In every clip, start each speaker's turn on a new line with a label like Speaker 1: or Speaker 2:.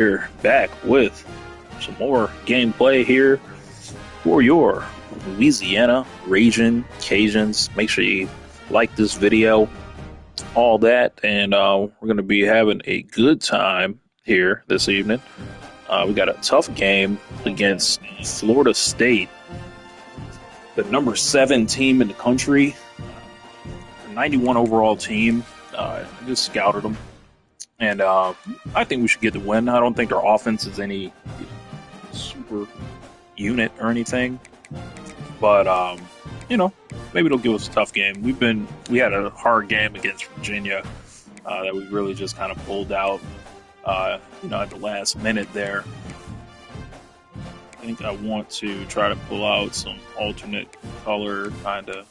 Speaker 1: We're back with some more gameplay here for your Louisiana Raging Cajuns. Make sure you like this video, all that, and we're going to be having a good time here this evening. We got a tough game against Florida State, the number 7 team in the country, 91 overall team. I just scouted them. And I think we should get the win. I don't think their offense is any super unit or anything. But, maybe they'll give us a tough game. We had a hard game against Virginia that we really just kind of pulled out, at the last minute there. I think I want to try to pull out some alternate color kind of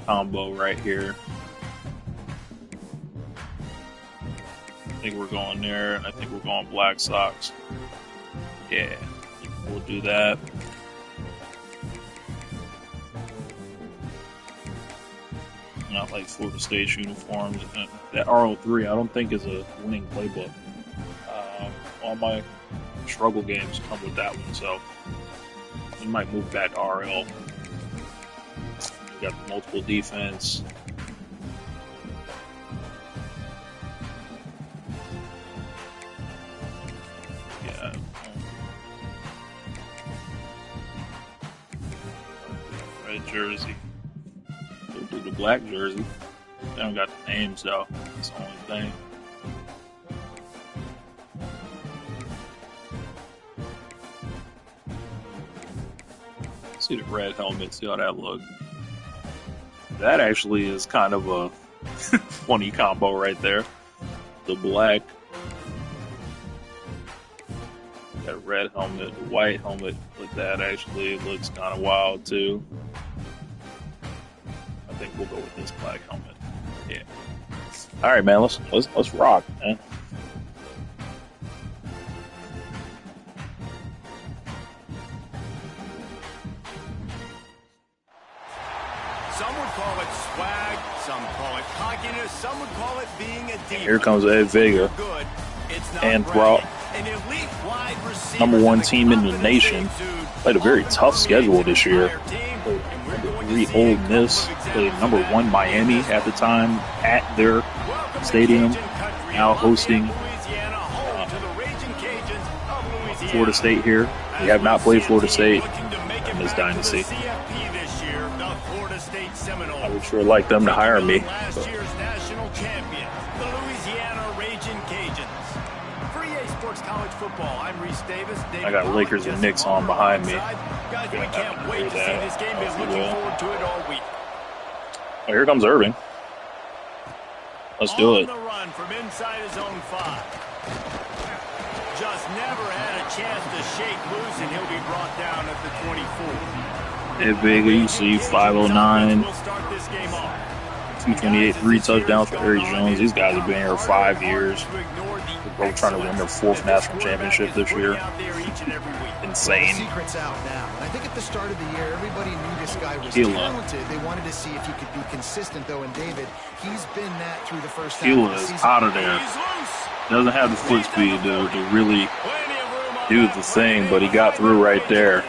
Speaker 1: combo right here. I think we're going there, and I think we're going Black Sox. Yeah, we'll do that. Not like Florida State's uniforms. That RO3, I don't think is a winning playbook. All my struggle games come with that one, so we might move back to RL. We got multiple defense. Red jersey. We'll do the black jersey. They don't got the names though. That's the only thing. See the red helmet. See how that looks. That actually is kind of a funny combo right there. The black. That red helmet, the white helmet with that actually looks kind of wild too. I think we'll go with this black helmet. Yeah. All right, man. Let's rock, man.
Speaker 2: Some would call it swag. Some call it cockiness. Some would call it being a diva.
Speaker 1: Here comes Ed Vega and Rob. Number 1 team in the nation. Played a very tough schedule this year. Played number 3 Ole Miss. Played number 1 Miami at the time at their stadium. Now hosting Florida State here. We have not played Florida State in this dynasty. I would sure like them to hire me. So. I got Lakers and Knicks on behind me.
Speaker 2: Guys, we can't wait to see this game. Is looking forward to it all week.
Speaker 1: Oh, here comes Irving. Let's do it.
Speaker 2: On the run from inside his own 5. Just never had a chance to shake loose, and he'll be brought down at the 24.
Speaker 1: Ed Vega, you see 509. 228, 3 touchdowns for Harry Jones. These guys have been here 5 years. They're both trying to win their 4th national championship this year. Insane.
Speaker 3: Secrets out now. And I think at the start of the year, everybody knew this guy was talented. They wanted to see if he could be consistent, though. And David, he's been that through the first half of the season.
Speaker 1: Is out of there. Doesn't have the foot speed to really do the thing, but he got through right there.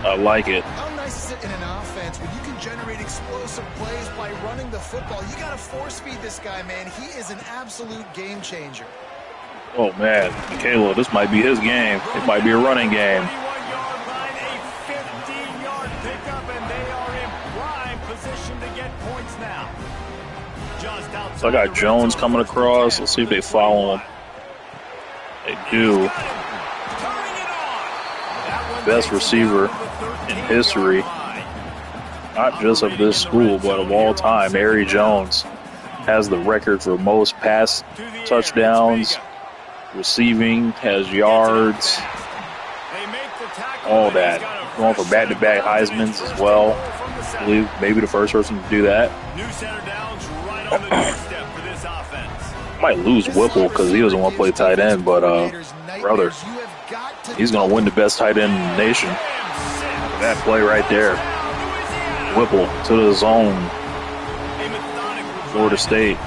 Speaker 1: I like it.
Speaker 3: How nice is it in an offense when you can generate explosive plays by running the football? You got to force feed this guy, man. He is an absolute game changer.
Speaker 1: Oh, man. Caleb, this might be his game. It might be a running game. So I got Jones coming across. Let's see if they follow him. They do. Best receiver in history, not just of this school, but of all time. Harry Jones has the record for most pass touchdowns, receiving, has yards, all that. Going for back-to-back Heismans as well. I believe maybe the first person to do that. Might lose Whipple because he doesn't want to play tight end, but brother, he's going to win the best tight end in the nation. That play right there. Whipple to the zone. Florida State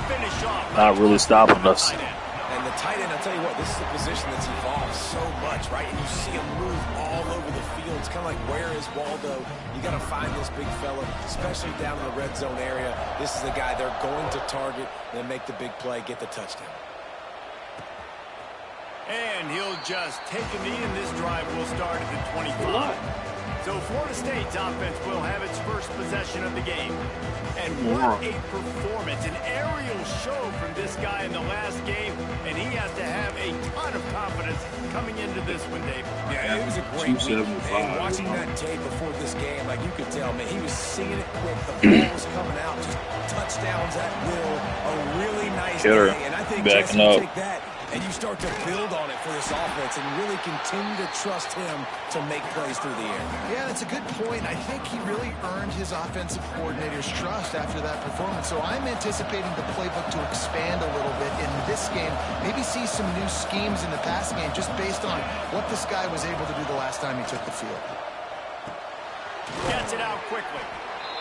Speaker 1: not really stopping us.
Speaker 4: And the tight end, I'll tell you what, this is a position that's evolved so much, right? And you see him move all over the field. It's kind of like, where is Waldo? You got to find this big fella, especially down in the red zone area. This is the guy they're going to target and make the big play, get the touchdown.
Speaker 2: And he'll just take a knee, and this drive will start at the 25. So Florida State's offense will have its first possession of the game. And what a performance, an aerial show from this guy in the last game, and he has to have a ton of confidence coming into this one, Dave.
Speaker 4: Yeah, it was a great week. And watching that tape before this game, like you could tell, man, he was seeing it quick. The ball was coming out, just touchdowns at will. A really nice day. And I think Jesse, you take that and you start to build on it for this offense and really continue to trust him to make plays through the air.
Speaker 3: Yeah, that's a good point. I think he really earned his offensive coordinator's trust after that performance. So I'm anticipating the playbook to expand a little bit in this game. Maybe see some new schemes in the passing game just based on what this guy was able to do the last time he took the field.
Speaker 2: Gets it out quickly.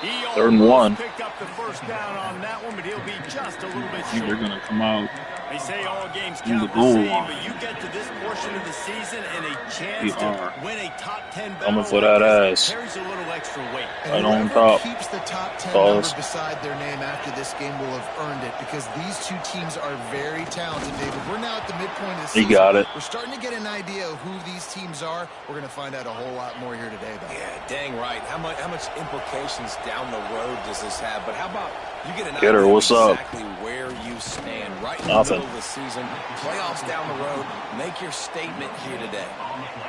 Speaker 2: He
Speaker 1: 3rd and 1.
Speaker 2: Picked up the first down on that one, but he'll be just a little bit short.
Speaker 1: They're going to come out.
Speaker 2: They say all games count the same, but you get to this portion of the season and a chance to win a top 10 battle.
Speaker 1: Coming for that ass.
Speaker 2: Carries a little extra weight.
Speaker 3: And
Speaker 1: right on top.
Speaker 3: Keeps the top 10 number beside their name after this game will have earned it, because these two teams are very talented, David. We're now at the midpoint of the season.
Speaker 1: He got it.
Speaker 3: We're starting to get an idea of who these teams are. We're going to find out a whole lot more here today, though.
Speaker 4: Yeah, dang right. How much implications down the road does this have? But how about you get an idea of exactly where you stand right in the middle of the season, playoffs down the road, make your statement here today.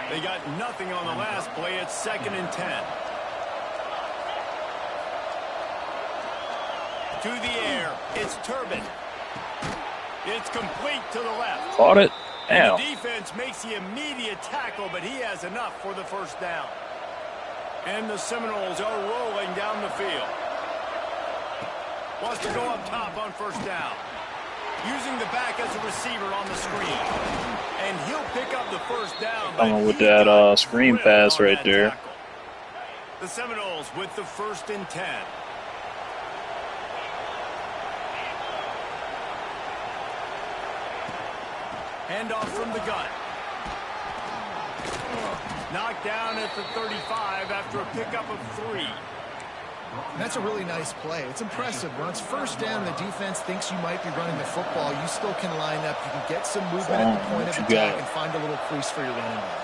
Speaker 2: They got nothing on the last play. It's 2nd and 10. To the air, it's Turbin. It's complete to the left.
Speaker 1: Caught it. Damn.
Speaker 2: The defense makes the immediate tackle, but he has enough for the first down. And the Seminoles are rolling down the field. Wants to go up top on first down. Using the back as a receiver on the screen. And he'll pick up the first down.
Speaker 1: Coming with that screen pass right there.
Speaker 2: Tackle. The Seminoles with the 1st and 10. Handoff from the gun. Knocked down at the 35 after a pickup of 3.
Speaker 3: That's a really nice play. It's impressive. When it's first down, the defense thinks you might be running the football. You still can line up. You can get some movement at the point of attack and find a little crease for your running back.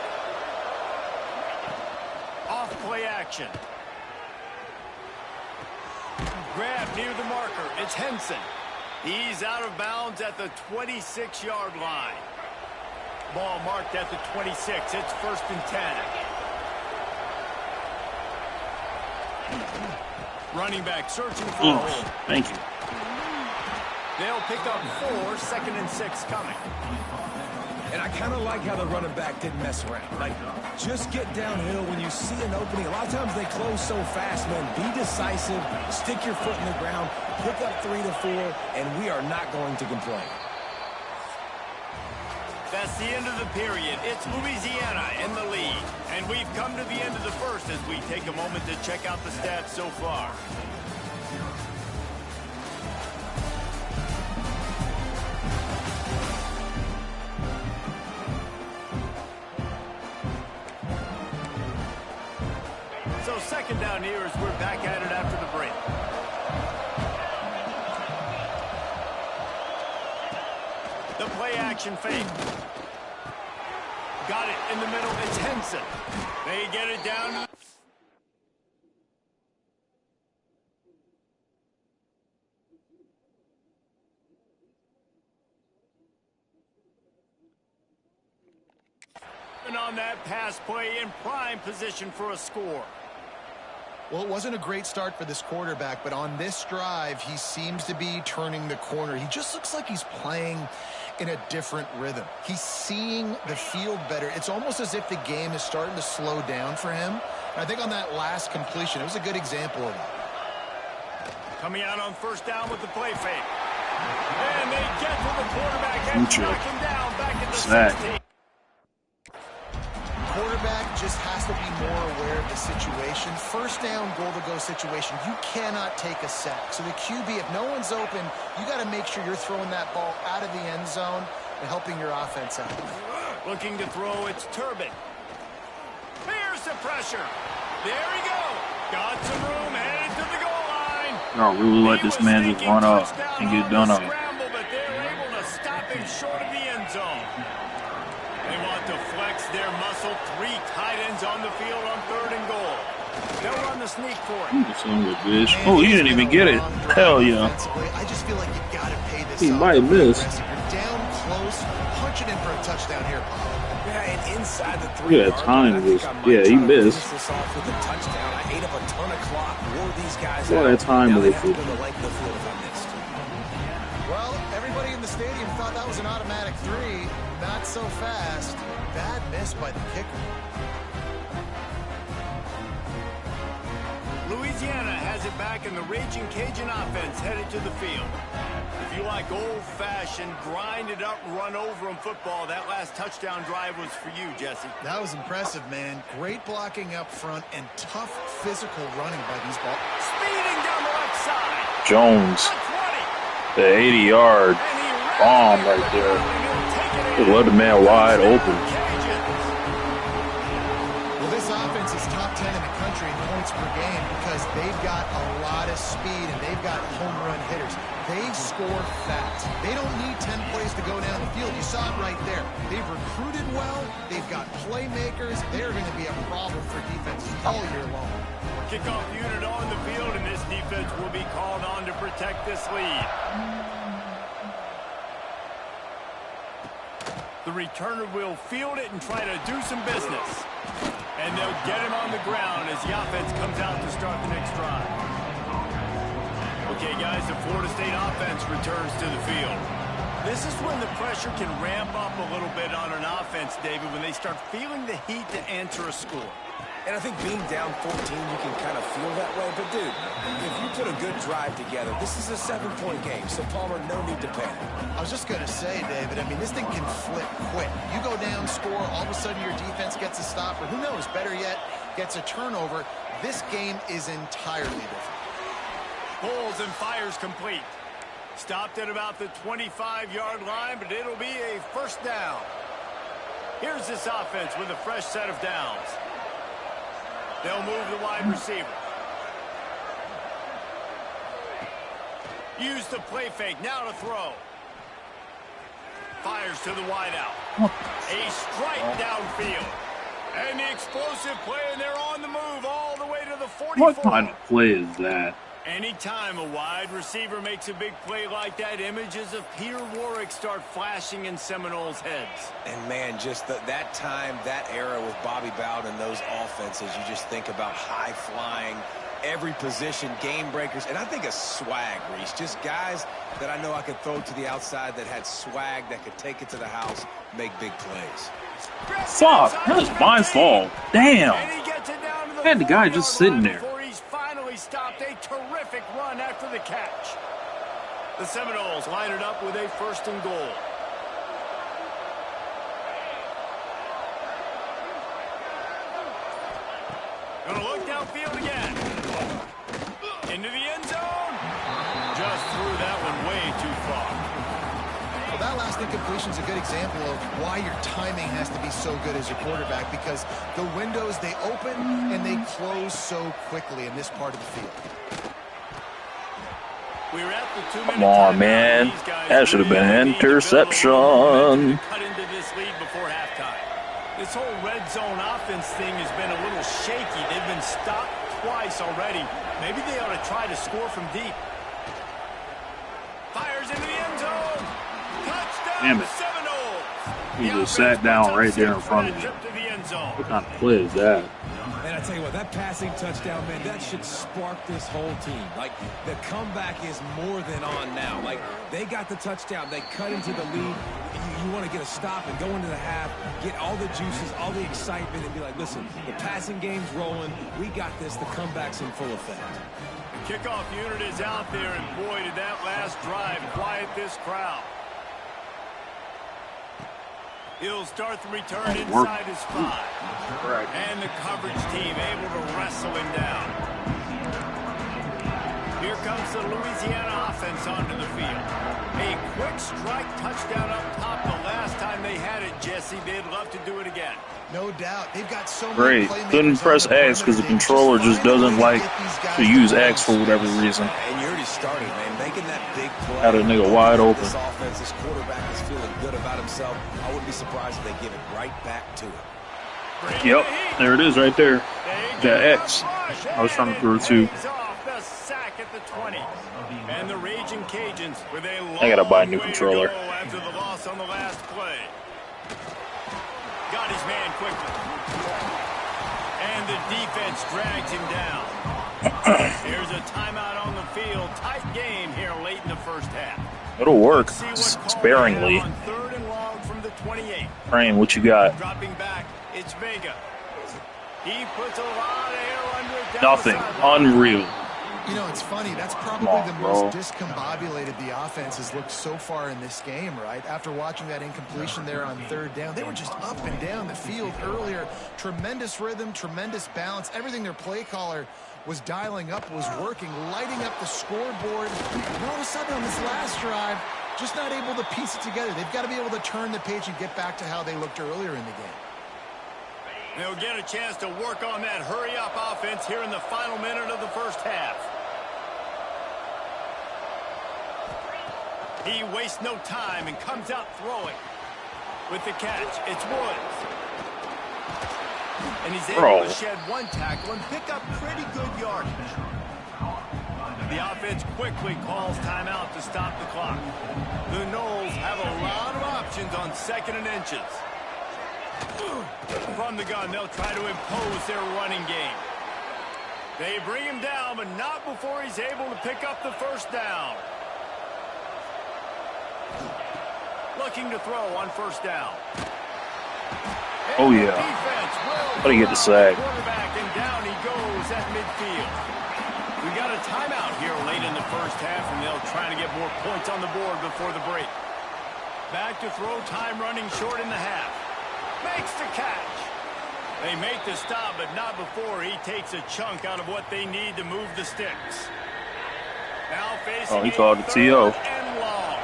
Speaker 2: Off play action. Grab near the marker. It's Henson. He's out of bounds at the 26-yard line. Ball marked at the 26. It's 1st and 10. Running back searching for a hole.
Speaker 1: Thank you.
Speaker 2: They'll pick up 4, 2nd and 6 coming.
Speaker 4: And I kind of like how the running back didn't mess around. Like, just get downhill when you see an opening. A lot of times they close so fast, man. Be decisive, stick your foot in the ground, pick up 3 to 4, and we are not going to complain.
Speaker 2: That's the end of the period. It's Louisiana in the lead. And we've come to the end of the first as we take a moment to check out the stats so far. So 2nd down here as we're back at it after the break. The play action fake. Got it in the middle. It's Henson. They get it down. And on that pass play in prime position for a score.
Speaker 3: Well, it wasn't a great start for this quarterback, but on this drive, he seems to be turning the corner. He just looks like he's playing in a different rhythm. He's seeing the field better. It's almost as if the game is starting to slow down for him. And I think on that last completion, it was a good example of that.
Speaker 2: Coming out on first down with the play fake. And they get to the quarterback and knock him down back at the 16.
Speaker 3: Quarterback just has to be more aware of the situation. First down, goal-to-go situation. You cannot take a sack. So the QB, if no one's open, you got to make sure you're throwing that ball out of the end zone helping your offense out.
Speaker 2: Looking to throw, it's Turbin. Here's the pressure. There he goes. Got some room, headed to the goal line.
Speaker 1: Y'all really let this man just run up and get done on.
Speaker 2: Scramble, but they're able to stop him short of the end zone. They want to flex their muscle. 3 tight ends on the field on 3rd and goal. They'll run the sneak for it.
Speaker 1: Oh, he didn't even get it. Hell yeah.
Speaker 3: I just feel like you got to pay this.
Speaker 1: He might miss.
Speaker 3: You're down close. Punch it in for a touchdown here, Bob.
Speaker 4: Yeah, and inside the 3
Speaker 1: Look at that time. Yeah, he missed.
Speaker 4: This off with a touchdown. I ate up a ton of clock. Wore these guys
Speaker 1: Look at that time.
Speaker 4: Now they have to go the length of the field if I missed.
Speaker 3: Well, everybody in the stadium thought that was an automatic 3. Not so fast. Bad miss by the kicker.
Speaker 2: Louisiana has it back, and the Raging Cajun offense headed to the field. If you like old-fashioned, grind-it-up, run-over-'em football, that last touchdown drive was for you, Jesse.
Speaker 3: That was impressive, man. Great blocking up front and tough physical running by these balls.
Speaker 2: Speeding down the left side.
Speaker 1: Jones, the 80-yard bomb right there. Just let the man wide open.
Speaker 3: Well, this offense is top 10 in the country in points per game because they've got a lot of speed and they've got home run hitters. They score fast. They don't need 10 plays to go down the field. You saw it right there. They've recruited well. They've got playmakers. They're going to be a problem for defenses all year long.
Speaker 2: Kickoff unit on the field, and this defense will be called on to protect this lead. The returner will field it and try to do some business. And they'll get him on the ground as the offense comes out to start the next drive. Okay, guys, the Florida State offense returns to the field. This is when the pressure can ramp up a little bit on an offense, David, when they start feeling the heat to answer a score.
Speaker 4: And I think being down 14, you can kind of feel that way. But, dude, if you put a good drive together, this is a 7-point game. So, Palmer, no need to panic.
Speaker 3: I was just going to say, David, I mean, this thing can flip quick. You go down, score, all of a sudden your defense gets a stop, or who knows, better yet, gets a turnover. This game is entirely different.
Speaker 2: Pulls and fires complete. Stopped at about the 25-yard line, but it'll be a first down. Here's this offense with a fresh set of downs. They'll move the wide receiver. Use the play fake. Now to throw. Fires to the wideout. A strike downfield. And the explosive play, and they're on the move all the way to the 44.
Speaker 1: What kind of play is that?
Speaker 2: Anytime a wide receiver makes a big play like that, images of Peter Warwick start flashing in Seminoles' heads.
Speaker 4: And, man, just that time, that era with Bobby Bowden and those offenses, you just think about high-flying, every position, game breakers, and I think of swag, Reese. Just guys that I know I could throw to the outside that had swag that could take it to the house, make big plays.
Speaker 1: Fuck, that was my fault. Damn. Had the guy just sitting there.
Speaker 2: Stopped a terrific run after the catch. The Seminoles line it up with a 1st and goal. Gonna look downfield again. Into the end zone. Just threw that one way too far.
Speaker 3: Well, that last incompletion is a good example of why your timing has to be so good as your quarterback, because the windows, they open and they close so quickly in this part of the field.
Speaker 2: We're at the 2-minute
Speaker 1: Come on, man. That should have been an interception.
Speaker 2: Cut into this lead before halftime. This whole red zone offense thing has been a little shaky. They've been stopped twice already. Maybe they ought to try to score from deep. Fires into the end zone. Touchdown.
Speaker 1: Damn it.
Speaker 2: Seminoles.
Speaker 1: He just sat down right there in front of me. What kind of play is that?
Speaker 5: And I tell you what, that passing touchdown, man, that should spark this whole team. Like, the comeback is more than on now. Like, they got the touchdown. They cut into the lead. You want to get a stop and go into the half, get all the juices, all the excitement, and be like, listen, the passing game's rolling. We got this. The comeback's in full effect.
Speaker 2: The kickoff unit is out there, and boy, did that last drive quiet this crowd. He'll start the return inside his 5. And the coverage team able to wrestle him down. Here comes the Louisiana offense onto the field. A quick strike touchdown up top the last time they had it, Jesse. They'd love to do it again.
Speaker 3: No doubt. They've got so
Speaker 1: Great.
Speaker 3: many playmakers.
Speaker 1: Couldn't press X because the controller just doesn't like to use X for whatever reason.
Speaker 4: And you already started, man, making that big play.
Speaker 1: Had a nigga wide open.
Speaker 4: This offense, this quarterback is feeling good about himself. I wouldn't be surprised if they give it right back to him.
Speaker 1: Yep, there it is right there. That X. I was trying to throw two.
Speaker 2: The sack at the 20. And the Raging Cajuns with a long
Speaker 1: I gotta buy a new
Speaker 2: way to
Speaker 1: controller.
Speaker 2: go after the loss on the last play. Got his man quickly. And the defense drags him down. Here's a timeout on the field. Tight game here late in the first half.
Speaker 1: It'll work sparingly.
Speaker 2: On 3rd and long from the 28.
Speaker 1: Praying, what you got?
Speaker 2: Dropping back, it's Vega. He puts a lot of air under it.
Speaker 1: Nothing. Unreal.
Speaker 3: You know, it's funny. That's probably the most discombobulated the offense has looked so far in this game, right? After watching that incompletion there on 3rd down, they were just up and down the field earlier. Tremendous rhythm, tremendous balance. Everything their play caller was dialing up was working, lighting up the scoreboard. And all of a sudden on this last drive, just not able to piece it together. They've got to be able to turn the page and get back to how they looked earlier in the game.
Speaker 2: They'll get a chance to work on that hurry-up offense here in the final minute of the first half. He wastes no time and comes out throwing. With the catch, it's Woods. And he's able to shed one tackle and pick up pretty good yardage. The offense quickly calls timeout to stop the clock. The Noles have a lot of options on 2nd and inches. From the gun, they'll try to impose their running game. They bring him down, but not before he's able to pick up the first down. Looking to throw on 1st down.
Speaker 1: Oh, yeah. How do you get the sack?
Speaker 2: Quarterback, and down he goes at midfield. We got a timeout here late in the first half, and they'll try to get more points on the board before the break. Back to throw, time running short in the half. Makes the catch. They make the stop, but not before he takes a chunk out of what they need to move the sticks. Now facing
Speaker 1: he called the TO.
Speaker 2: And long.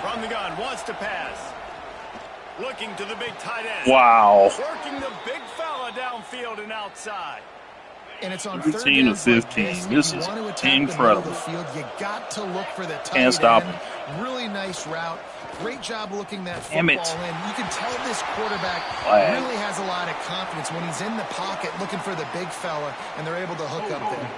Speaker 2: From the gun, wants to pass. Looking to the big tight end.
Speaker 1: Wow.
Speaker 2: Working the big fella downfield and outside.
Speaker 3: And it's on
Speaker 1: 13 to 15. This is incredible.
Speaker 3: Field, you got to look for the tight
Speaker 1: Can't stop
Speaker 3: end.
Speaker 1: him.
Speaker 3: Really nice route. Great job looking that football
Speaker 1: Damn it.
Speaker 3: in. You can tell this quarterback really has a lot of confidence when he's in the pocket looking for the big fella, and they're able to hook up there.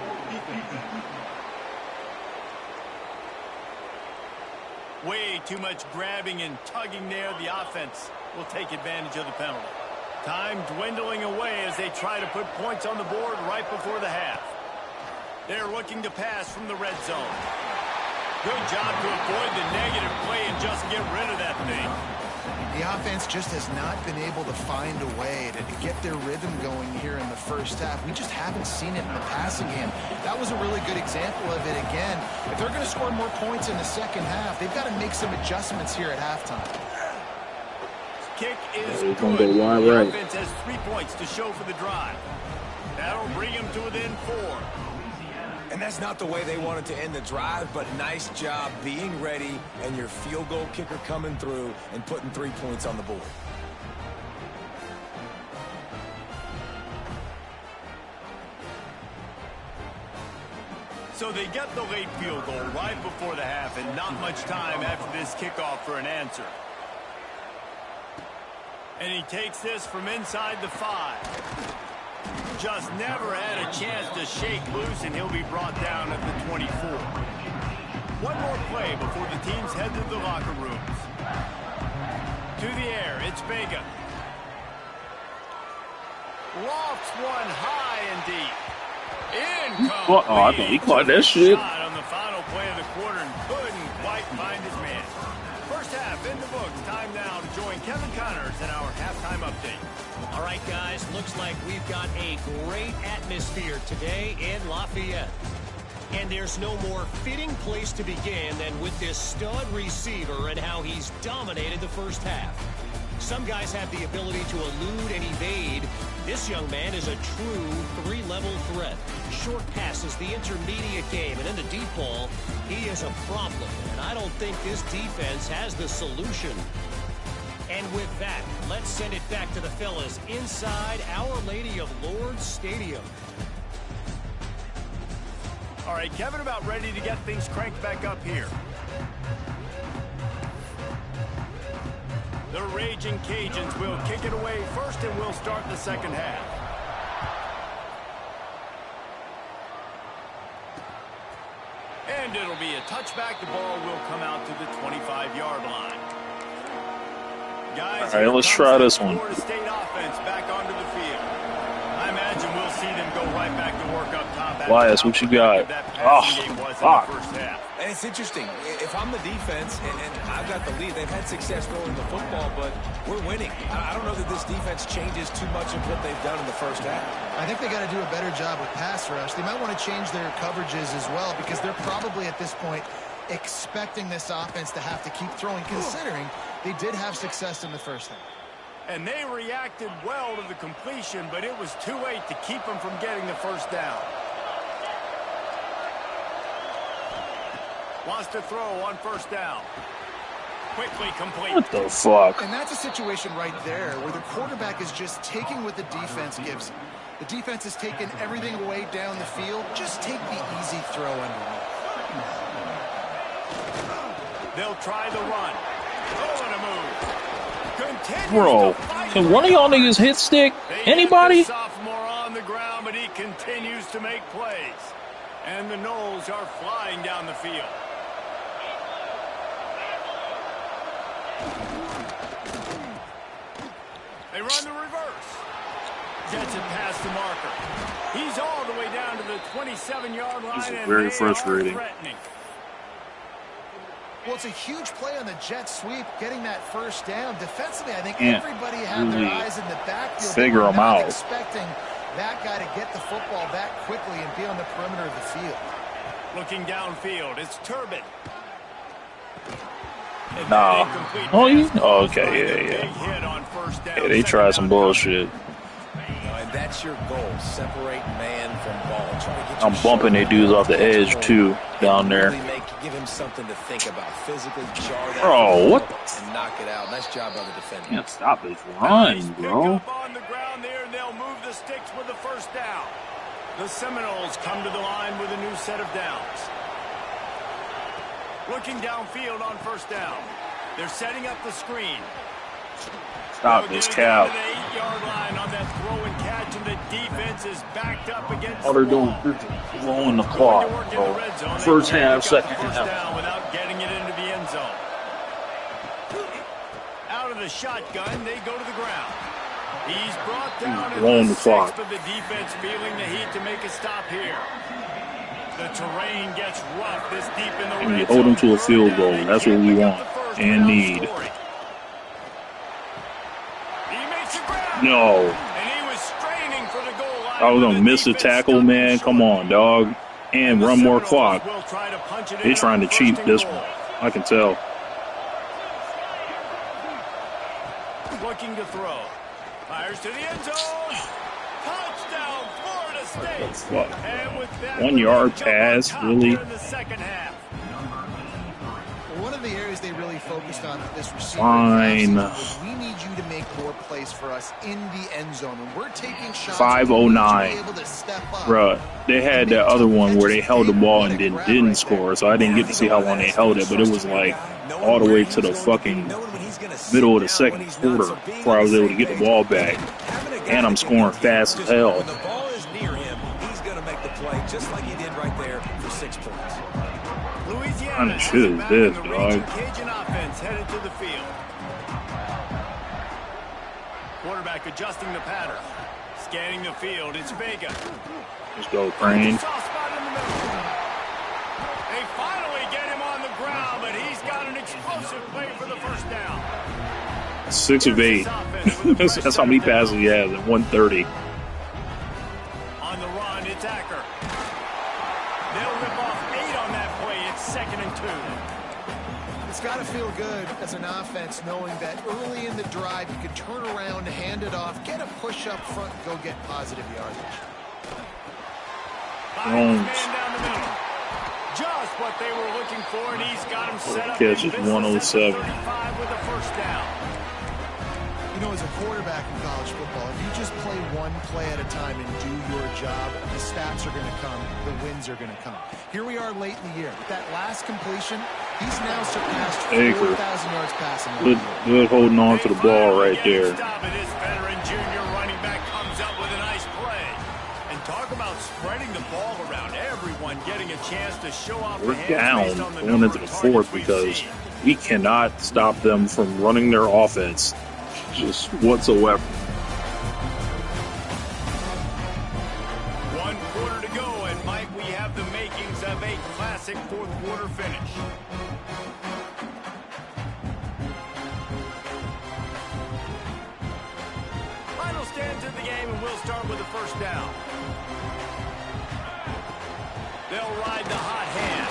Speaker 2: Way too much grabbing and tugging there. The offense will take advantage of the penalty. Time dwindling away as they try to put points on the board right before the half. They're looking to pass from the red zone. Good job to avoid the negative play and just get rid of that thing.
Speaker 3: The offense just has not been able to find a way to get their rhythm going here in the first half. We just haven't seen it in the passing game. That was a really good example of it again. If they're going to score more points in the second half, they've got to make some adjustments here at halftime.
Speaker 2: Kick is
Speaker 1: It's
Speaker 2: good.
Speaker 1: gonna go wide
Speaker 2: The
Speaker 1: right.
Speaker 2: offense has 3 points to show for the drive. That'll bring him to within 4.
Speaker 4: And that's not the way they wanted to end the drive, but nice job being ready and your field goal kicker coming through and putting 3 points on the board.
Speaker 2: So they get the late field goal right before the half and not much time after this kickoff for an answer. And he takes this from inside the 5. Just never had a chance to shake loose, and he'll be brought down at the 24. One more play before the teams head to the locker rooms. To the air, it's Vega. Lofts one high and deep. Incomplete.
Speaker 1: I think he caught that shit.
Speaker 2: Shot on the final play of the quarter and couldn't quite find his man. First half in the books. Time now to join Kevin Connors in our halftime update.
Speaker 6: All right, guys, looks like we've got a great atmosphere today in Lafayette. And there's no more fitting place to begin than with this stud receiver and how he's dominated the first half. Some guys have the ability to elude and evade, This young man is a true three-level threat. Short passes, the intermediate game, and in the deep ball, he is a problem. And I don't think this defense has the solution. And with that, let's send it back to the fellas inside Our Lady of Lourdes Stadium.
Speaker 2: All right, Kevin, about ready to get things cranked back up here. The Raging Cajuns will kick it away first, and we'll start the second half. And it'll be a touchback. The ball will come out to the 25-yard line. Guys,
Speaker 1: all right, let's try this one.
Speaker 2: Florida State offense back onto the field. I imagine we'll see them go right back to work up top.
Speaker 1: Elias, what you got? Oh, fuck.
Speaker 5: And it's interesting. If I'm the defense and I've got the lead, they've had success throwing the football, but we're winning. I don't know that this defense changes too much of what they've done in the first half.
Speaker 3: I think they got to do a better job with pass rush. They might want to change their coverages as well, because they're probably at this point expecting this offense to have to keep throwing, considering they did have success in the first half.
Speaker 2: And they reacted well to the completion, but it was too late to keep them from getting the first down. Wants to throw on first down. Quickly complete.
Speaker 1: What the fuck?
Speaker 3: And that's a situation right there where the quarterback is just taking what the defense gives him. The defense has taken everything away down the field. Just take the easy throw underneath.
Speaker 2: They'll try the run. Oh, and a move.
Speaker 1: Bro, can one of y'all niggas hit stick? Anybody?
Speaker 2: Sophomore on the ground, but he continues to make plays. And the Noles are flying down the field. They run the reverse. Gets it past the marker. He's all the way down to the 27-yard line.
Speaker 1: This is very frustrating.
Speaker 3: Well, it's a huge play on the jet sweep, getting that first down. Defensively, I think everybody had their eyes in the backfield.
Speaker 1: Figure them out.
Speaker 3: Expecting that guy to get the football that quickly and be on the perimeter of the field.
Speaker 2: Looking downfield, it's Turbin.
Speaker 1: Nah. Oh, okay, yeah. Yeah, they tried some bullshit.
Speaker 5: And that's your goal, separate man from ball.
Speaker 1: I'm bumping their dudes off the edge, too, down there.
Speaker 5: Give him something to think about. Physically jar that.
Speaker 1: Bro, what?
Speaker 5: And knock it out. Nice job by the defender.
Speaker 1: Can't stop this run, bro.
Speaker 2: On the ground there, and they'll move the sticks with the first down. The Seminoles come to the line with a new set of downs. Looking downfield on first down. They're setting up the screen.
Speaker 1: Stop this cow. All they're doing is blowing the clock, bro. First half, second half.
Speaker 2: Without getting it into the end zone. Out of the shotgun, they go to the ground. He's brought down
Speaker 1: blowing the clock.
Speaker 2: But the defense feeling the heat to make a stop here. The terrain gets rough this deep in the red zone.
Speaker 1: Hold them to a field goal. That's what we want and need. No. I was gonna miss a tackle, man. Come on, dog. And run more clock. They're trying to cheat this one. I can tell.
Speaker 2: Looking to throw. Fires to the end zone. Touchdown, Florida State. And with that,
Speaker 1: 1 yard pass, really?
Speaker 3: One of the areas they really focused on with this receiver
Speaker 1: was
Speaker 3: we need you to make more plays for us in the end zone. When we're taking shots,
Speaker 1: 509. Bruh, they had that other one where they held the ball and then didn't score, so I didn't get to see how long they held it, but it was like all the way to the fucking middle of the second quarter before I was able to get the ball back. And I'm scoring fast as hell.
Speaker 5: When the ball is near him, he's going to make the play just like he did right there for 6 points.
Speaker 2: Louisiana
Speaker 1: kind of shit is this, dog?
Speaker 2: Cajun offense headed to the field. Quarterback adjusting the pattern. Scanning the field. It's Vega.
Speaker 1: Let's go, Crane.
Speaker 2: Soft spot in the middle. They finally get him on the ground, but he's got an explosive play for the first down.
Speaker 1: 6 of 8. That's how many passes he has at 130.
Speaker 2: On the run, it's Acker. They'll rip off 8 on that play. It's 2nd and 2.
Speaker 3: it's got to feel good as an offense knowing that early in the drive you can turn around, hand it off, get a push up front, and go get positive yardage.
Speaker 2: Man down the middle. Just what they were looking for, and he's got him set up.
Speaker 1: Catch is 107.
Speaker 2: 35 with a first down.
Speaker 3: You know, as a quarterback in college football, if you just play one play at a time and do your job, the stats are going to come, the wins are going to come. Here we are late in the year. With that last completion, he's now surpassed 4,000 yards passing.
Speaker 1: Good holding on to the ball right there.
Speaker 2: This veteran junior running back comes up with a nice play. And talk about spreading the ball around, everyone getting a chance to show off.
Speaker 1: We're down going into the fourth because we cannot stop them from running their offense just whatsoever.
Speaker 2: 1 quarter to go, and Mike, we have the makings of a classic fourth quarter finish. Final stands of the game, and we'll start with the first down. They'll ride the hot hand.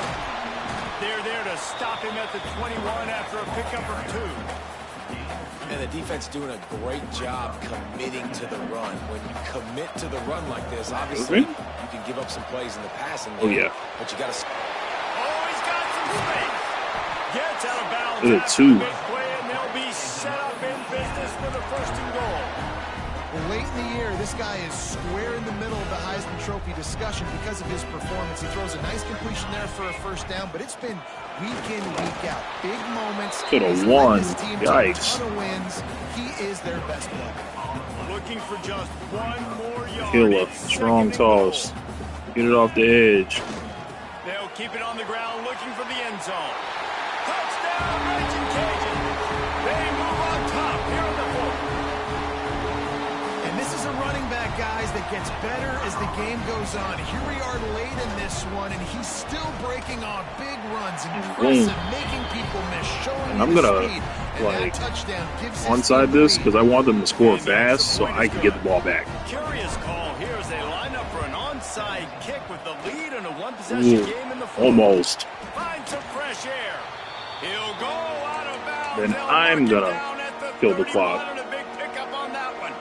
Speaker 2: They're there to stop him at the 21 after a pickup of 2.
Speaker 4: And the defense doing a great job committing to the run. When you commit to the run like this, obviously you can give up some plays in the passing game.
Speaker 1: Oh, yeah.
Speaker 4: But you got to...
Speaker 2: Oh, he's got some space. Gets out of bounds.
Speaker 1: Look at 2.
Speaker 2: Big play, and they'll be set up in business for the first and goal.
Speaker 3: Well, late in the year, this guy is square in the middle of the Heisman Trophy discussion because of his performance. He throws a nice completion there for a first down, but it's been week in, week out. Big moments.
Speaker 1: Could have won. Yikes.
Speaker 3: A ton of wins. He is their best player.
Speaker 2: Looking for just one more yard.
Speaker 1: Killer. Strong toss. Get it off the edge.
Speaker 2: They'll keep it on the ground looking for the end zone. Touchdown, Raging Cajun. They move on top here in the fourth.
Speaker 3: And this is a running back, guys, that gets better as the game goes on. Here we are late in this one, and he's still breaking on big runs. Impressive, making people miss, showing
Speaker 1: and I'm gonna
Speaker 3: speed.
Speaker 1: like onside this because I want them to score fast so I can get the ball back.
Speaker 2: Curious call here as they line up for an onside kick with the lead in a one-possession game in the fourth.
Speaker 1: Almost.
Speaker 2: Find some fresh air. He'll go out of bounds.
Speaker 1: Then I'm gonna kill the clock.
Speaker 2: And a big pickup on that one.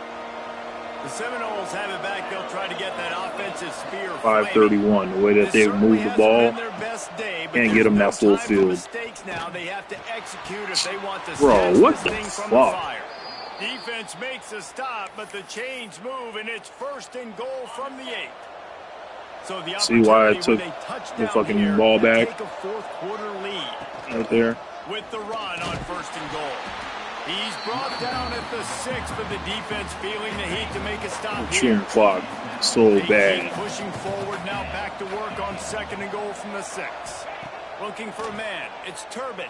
Speaker 2: The Seminoles have it back. They'll try to get that offensive spear.
Speaker 1: 5:31. The way that they move the ball, can't get them that full field.
Speaker 2: Now they have to execute if they want to.
Speaker 1: Bro, what the fuck?
Speaker 2: Defense makes a stop, but the chains move, and it's first and goal from the 8. So the
Speaker 1: see why I took the fucking ball back?
Speaker 2: Take a fourth quarter lead.
Speaker 1: Right there.
Speaker 2: With the run on first and goal. He's brought down at the 6, but the defense feeling the heat to make a stop
Speaker 1: shooting
Speaker 2: here.
Speaker 1: Clock so bad.
Speaker 2: Pushing forward now, back to work on second and goal from the 6. Looking for a man. It's Turbin.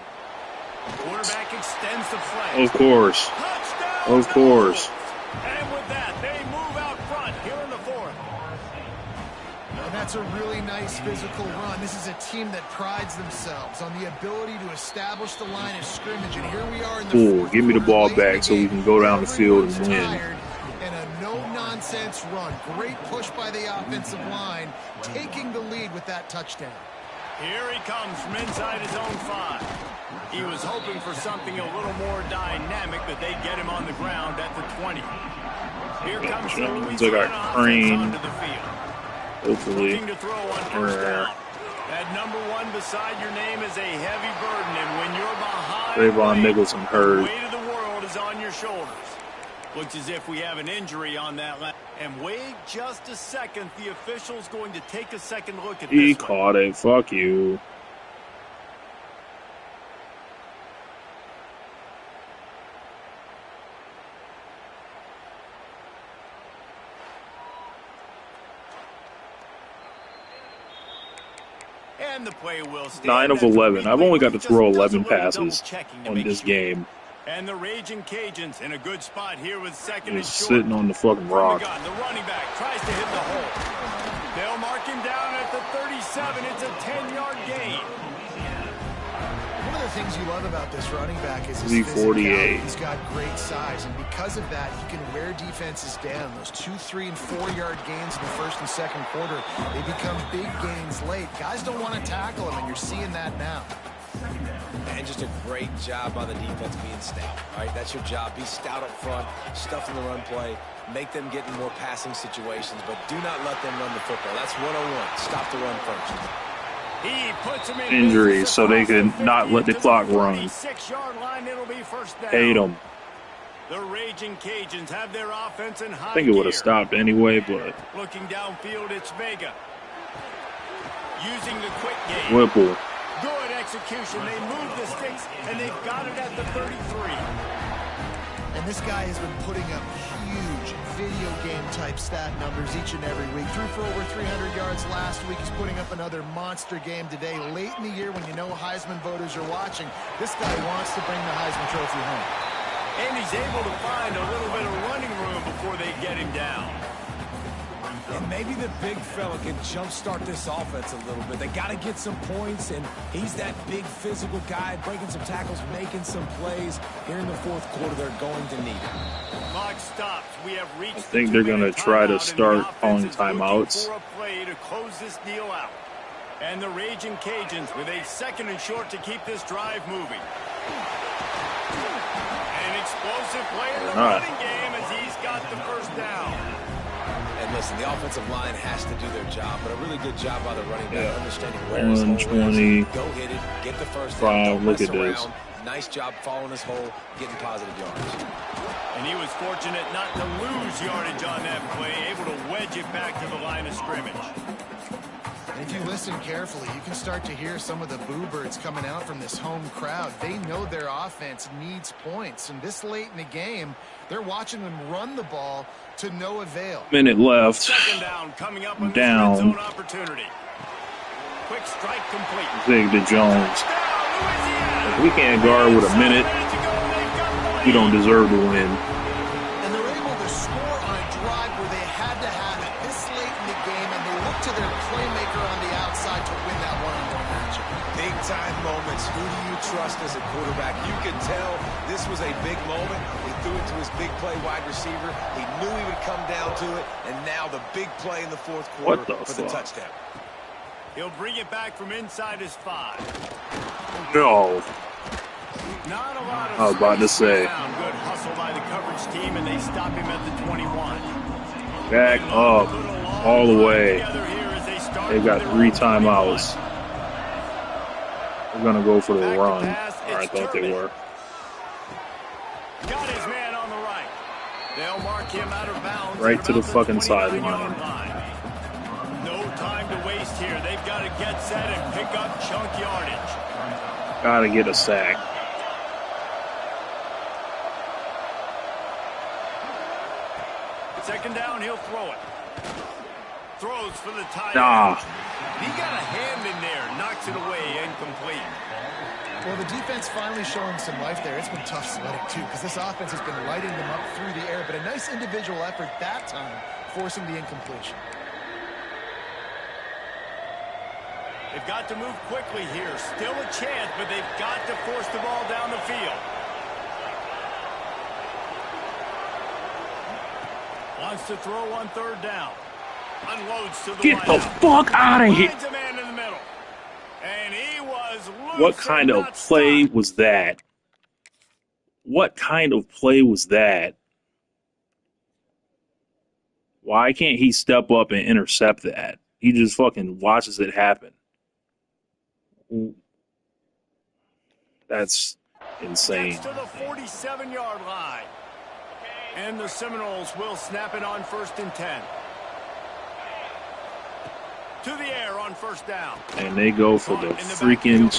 Speaker 2: Quarterback extends the play.
Speaker 1: Of course.
Speaker 2: Touchdown.
Speaker 1: Of course.
Speaker 2: And with that, they move out front here in the fourth.
Speaker 3: And that's a really nice physical run. This is a team that prides themselves on the ability to establish the line of scrimmage. And here we are in the fourth.
Speaker 1: Give me the ball back so we can go down the field and win.
Speaker 3: And a no-nonsense run. Great push by the offensive line, taking the lead with that touchdown.
Speaker 2: Here he comes from inside his own 5. He was hoping for something a little more dynamic, but they get him on the ground at the 20. Here comes the Louisiana offense onto the field.
Speaker 1: Hopefully.
Speaker 2: Looking to throw on first down. That number 1 beside your name is a heavy burden, and when you're behind,
Speaker 1: Trayvon Nicholson hurt.
Speaker 2: The weight of the world is on your shoulders. Looks as if we have an injury on that line. And wait just a second. The official's going to take a second look at this.
Speaker 1: He caught it. Fuck you.
Speaker 2: And the play will stand.
Speaker 1: 9 of 11. I've only got to throw 11 passes on this game.
Speaker 2: And the Raging Cajuns in a good spot here with second and
Speaker 1: Just
Speaker 2: short.
Speaker 1: sitting on the fucking rock.
Speaker 2: The running back tries to hit the hole. They'll mark him down at the 37. It's a 10-yard gain.
Speaker 3: One of the things you love about this running back is his
Speaker 1: 348.
Speaker 3: He's got great size, and because of that, he can wear defenses down. Those 2, 3, and 4-yard gains in the first and second quarter, they become big gains late. Guys don't want to tackle him, and you're seeing that now.
Speaker 5: And just a great job on the defense being stout. All right, that's your job. Be stout up front, stuff in the run play, make them get in more passing situations, but do not let them run the football. That's 101. Stop the run first.
Speaker 2: He puts him in
Speaker 1: Injuries, so they could not let the clock run. Hate them.
Speaker 2: The Raging Cajuns have their offense in high
Speaker 1: I think it would have
Speaker 2: gear.
Speaker 1: stopped anyway, but
Speaker 2: Looking downfield, it's Vega. Using the quick game.
Speaker 1: Whipple.
Speaker 2: Good execution. They move the sticks, and they've got it at the 33.
Speaker 3: And this guy has been putting up huge video game type stat numbers each and every week. Threw for over 300 yards last week. He's putting up another monster game today. Late in the year when you know Heisman voters are watching, this guy wants to bring the Heisman Trophy home.
Speaker 2: And he's able to find a little bit of running room before they get him down.
Speaker 5: And maybe the big fella can jumpstart this offense a little bit. They got to get some points, and he's that big physical guy, breaking some tackles, making some plays. Here in the fourth quarter, they're going to need it.
Speaker 2: Clock stops. We have reached
Speaker 1: I think they're going to try to start calling timeouts.
Speaker 2: For a play to close this deal out. And the Raging Cajuns with a 2nd and short to keep this drive moving. An explosive play in the running game as he's got the first down.
Speaker 5: And listen, the offensive line has to do their job, but a really good job by the running back, understanding where his hole is.
Speaker 1: 120.
Speaker 5: Go hit it, get the first down, don't
Speaker 1: Look
Speaker 5: mess
Speaker 1: at this.
Speaker 5: around. Nice job following his hole, getting positive yards.
Speaker 2: And he was fortunate not to lose yardage on that play, able to wedge it back to the line of scrimmage.
Speaker 3: If you listen carefully, you can start to hear some of the boo birds coming out from this home crowd. They know their offense needs points, and this late in the game, they're watching them run the ball to no avail.
Speaker 1: Minute left.
Speaker 2: 2nd down coming up on this
Speaker 1: Down.
Speaker 2: red zone opportunity. Quick strike complete.
Speaker 1: Zig to Jones. If we can't guard with a minute, we don't deserve to win.
Speaker 3: And they're able to score on a drive where they had to have it this late in the game, and they look to their playmaker on the outside to win that one-on-one matchup.
Speaker 5: Big-time moments. Who do you trust as a quarterback? You can tell this was a big moment. He threw it to his big play wide receiver. He knew he would come down to it, and now the big play in the fourth quarter for the touchdown.
Speaker 2: He'll bring it back from inside his 5.
Speaker 1: No.
Speaker 2: Not a lot of
Speaker 1: I was about to say.
Speaker 2: good hustle by the coverage team, and they stop him at the 21.
Speaker 1: Back up. All the way. They got 3 timeouts. They're going to go for the run. Or I thought they were.
Speaker 2: Got his man on the right. They'll mark him out of bounds.
Speaker 1: Right to the fucking sideline.
Speaker 2: No time to waste here. They've got to get set and pick up chunk yardage.
Speaker 1: Got to get a sack.
Speaker 2: Second down, he'll throw it. Throws for the tie.
Speaker 1: Nah.
Speaker 2: He got a hand in there. Knocks it away. Incomplete.
Speaker 3: Well, the defense finally showing some life there. It's been tough sledding, too, because this offense has been lighting them up through the air. But a nice individual effort that time, forcing the incompletion.
Speaker 2: They've got to move quickly here. Still a chance, but they've got to force the ball down the field. Wants to throw on 3rd down. Unloads to the
Speaker 1: Get the fuck out of here.
Speaker 2: Finds a man in the middle. And he was loose.
Speaker 1: What kind of play was that? What kind of play was that? Why can't he step up and intercept that? He just fucking watches it happen. That's insane.
Speaker 2: Gets to the 47-yard line. And the Seminoles will snap it on 1st and 10. To the air on 1st down.
Speaker 1: And they go for the freaking...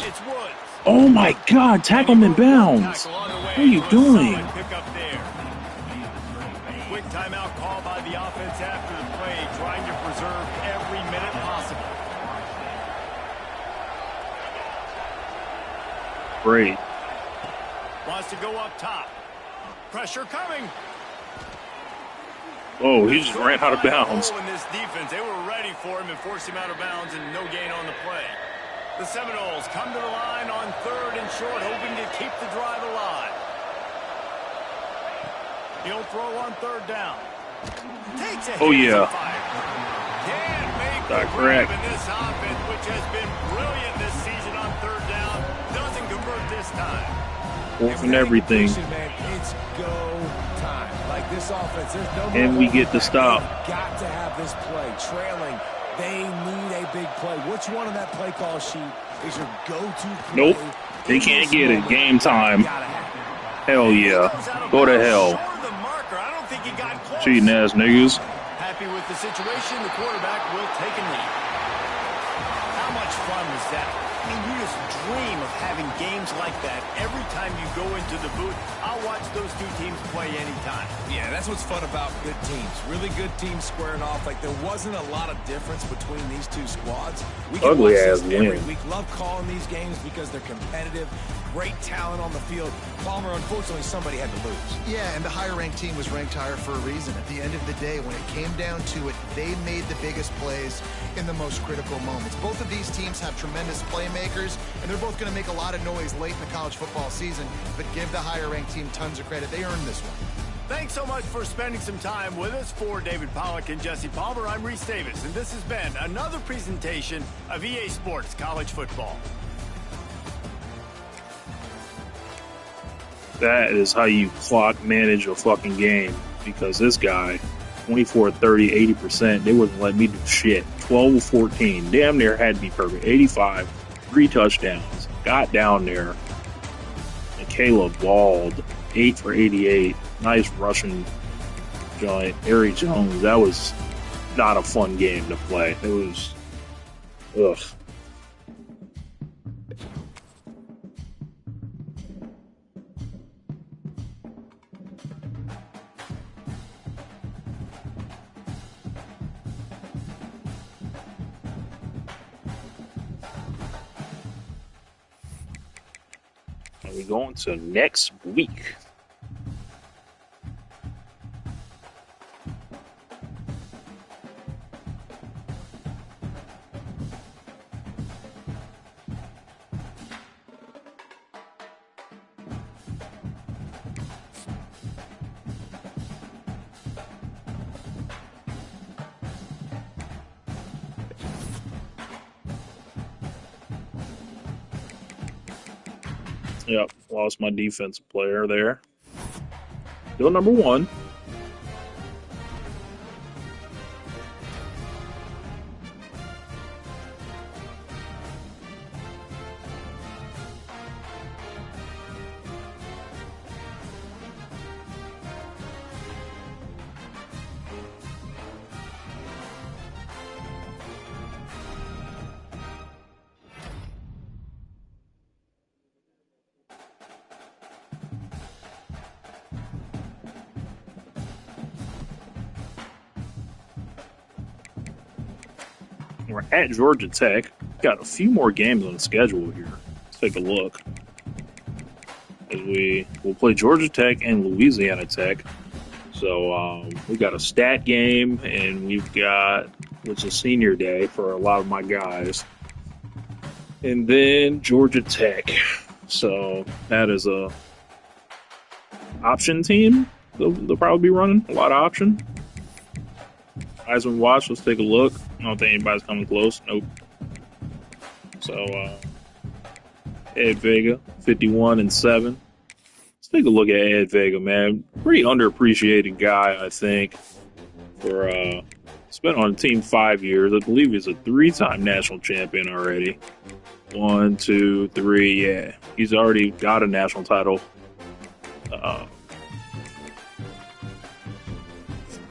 Speaker 1: Oh my God, tackle him in bounds. What are you doing?
Speaker 2: Quick timeout call by the offense after the play, trying to preserve every minute possible.
Speaker 1: Great.
Speaker 2: Wants to go up top. Pressure coming.
Speaker 1: Oh, he just ran out of bounds.
Speaker 2: In this defense, they were ready for him and forced him out of bounds, and no gain on the play. The Seminoles come to the line on 3rd and short, hoping to keep the drive alive. He'll throw on 3rd down. Takes a
Speaker 1: Oh yeah.
Speaker 2: Can't make
Speaker 1: That's
Speaker 2: the
Speaker 1: correct.
Speaker 2: in this offense, which has been brilliant this season on 3rd down. Doesn't convert this time.
Speaker 1: Fourth and everything.
Speaker 5: Man, it's go time. Like this offense, there's no more.
Speaker 1: And we get the stop.
Speaker 5: Got to have this play. Trailing, they need a big play. Which one on that play call sheet is your go-to play?
Speaker 1: Nope. They can't get it. Game time. Hell yeah. Go to hell. Cheating ass niggas.
Speaker 2: Happy with the situation, the quarterback will take a knee. How much fun was that? I mean, you just dream of having games like that every time you go into the booth. I'll watch those two teams play anytime.
Speaker 5: Yeah, that's what's fun about good teams. Really good teams squaring off. Like, there wasn't a lot of difference between these two squads. We can
Speaker 1: Ugly
Speaker 5: watch
Speaker 1: ass
Speaker 5: this every
Speaker 1: win.
Speaker 5: week. Love calling these games because they're competitive. Great talent on the field. Palmer, unfortunately, somebody had to lose.
Speaker 3: Yeah, and the higher-ranked team was ranked higher for a reason. At the end of the day, when it came down to it, they made the biggest plays in the most critical moments. Both of these teams have tremendous playmakers, and they're both going to make a lot of noise late in the college football season, but give the higher-ranked team tons of credit. They earned this one.
Speaker 2: Thanks so much for spending some time with us. For David Pollack and Jesse Palmer, I'm Reese Davis, and this has been another presentation of EA Sports College Football.
Speaker 1: That is how you clock manage a fucking game. Because this guy, 24, 30, 80%, they wouldn't let me do shit. 12 14, damn near had to be perfect. 85, 3 touchdowns. Got down there. And Caleb balled. 8 for 88. Nice rushing joint. Ari Jones, that was not a fun game to play. It was, ugh. And we go into next week. Yep, lost my defensive player there. Still number 1. We're at Georgia Tech. Got a few more games on the schedule here. Let's take a look. As we'll play Georgia Tech and Louisiana Tech. So we got a stat game, and we've got, which is senior day for a lot of my guys. And then Georgia Tech. So that is a option team. They'll probably be running a lot of option. Heisman watch. Let's take a look. I don't think anybody's coming close. Nope. So, Ed Vega, 51-7. Let's take a look at Ed Vega, man. Pretty underappreciated guy, I think. For he's been on the team 5 years. I believe he's a 3-time national champion already. 1, 2, 3. Yeah, he's already got a national title.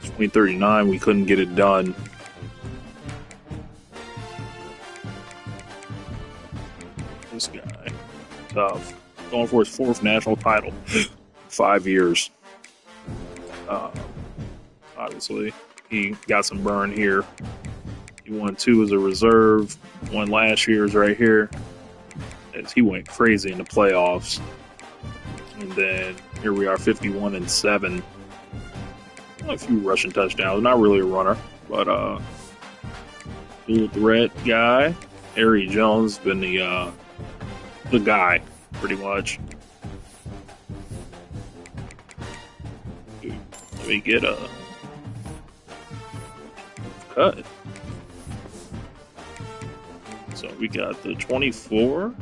Speaker 1: 2039, we couldn't get it done. This guy, tough. Going for his 4th national title. 5 years. Obviously, he got some burn here. He won 2 as a reserve. 1 last year's right here. As he went crazy in the playoffs. And then here we are, 51-7. A few rushing touchdowns. Not really a runner, but dual threat guy. Ari Jones been the guy, pretty much. Let me get a cut. So we got the 24.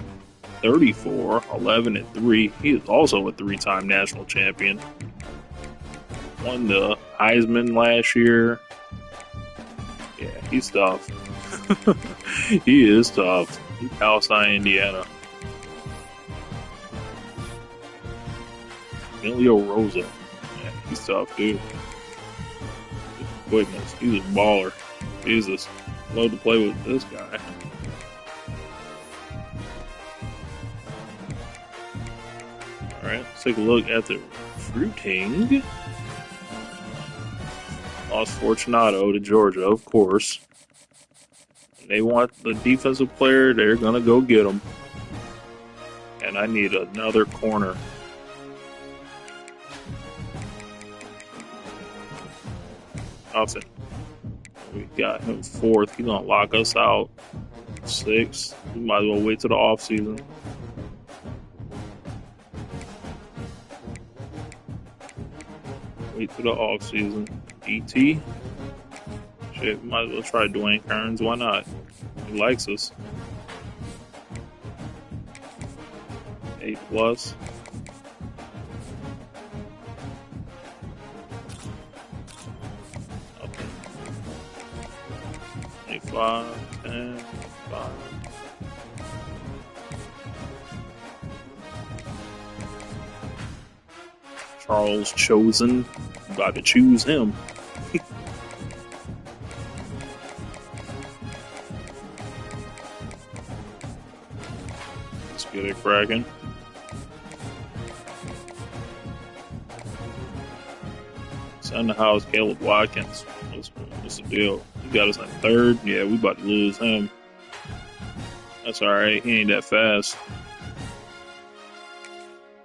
Speaker 1: 34, 11-3. He is also a 3-time national champion. Won the Heisman last year. Yeah, he's tough. He is tough. Outside Indiana. Emilio Rosa. Yeah, he's tough, dude. Quickness. He's a baller. Jesus. Love to play with this guy. Alright, let's take a look at the recruiting. Lost Fortunato to Georgia, of course. They want the defensive player, they're going to go get him. And I need another corner. Nothing. We got him 4th. He's going to lock us out. 6th. We might as well wait till the offseason. Wait till the offseason. DT. Shit, might as well try Dwayne Kearns. Why not? He likes us. 8+. Okay. 5, 10, 5. Charles Chosen. Got to choose him. Let's get it cracking. Send the house, Caleb Watkins. What's the deal? He got us in 3rd. Yeah, we about to lose him. That's alright. He ain't that fast.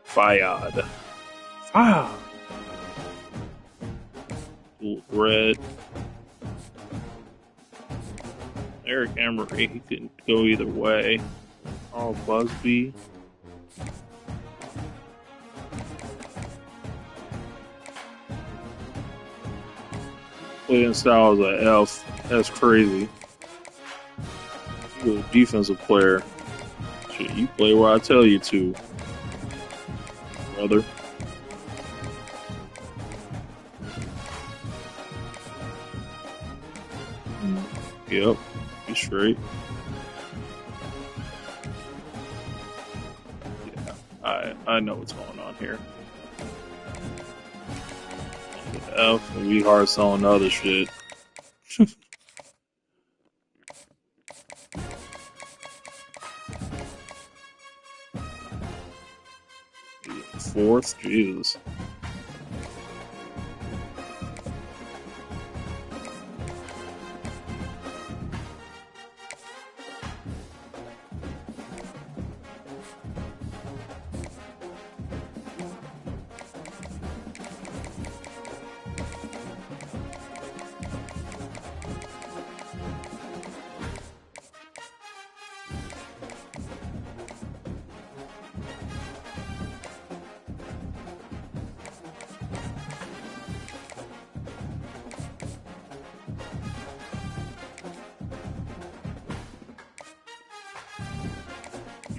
Speaker 1: Fayad. Red. Eric Emery, he could go either way. Carl Busby. Playing style is an F. That's crazy. You're a defensive player. Shit, you play where I tell you to, brother. Yep, be straight. Yeah, I know what's going on here. The F, and we hard selling the other shit. 4th, Jesus.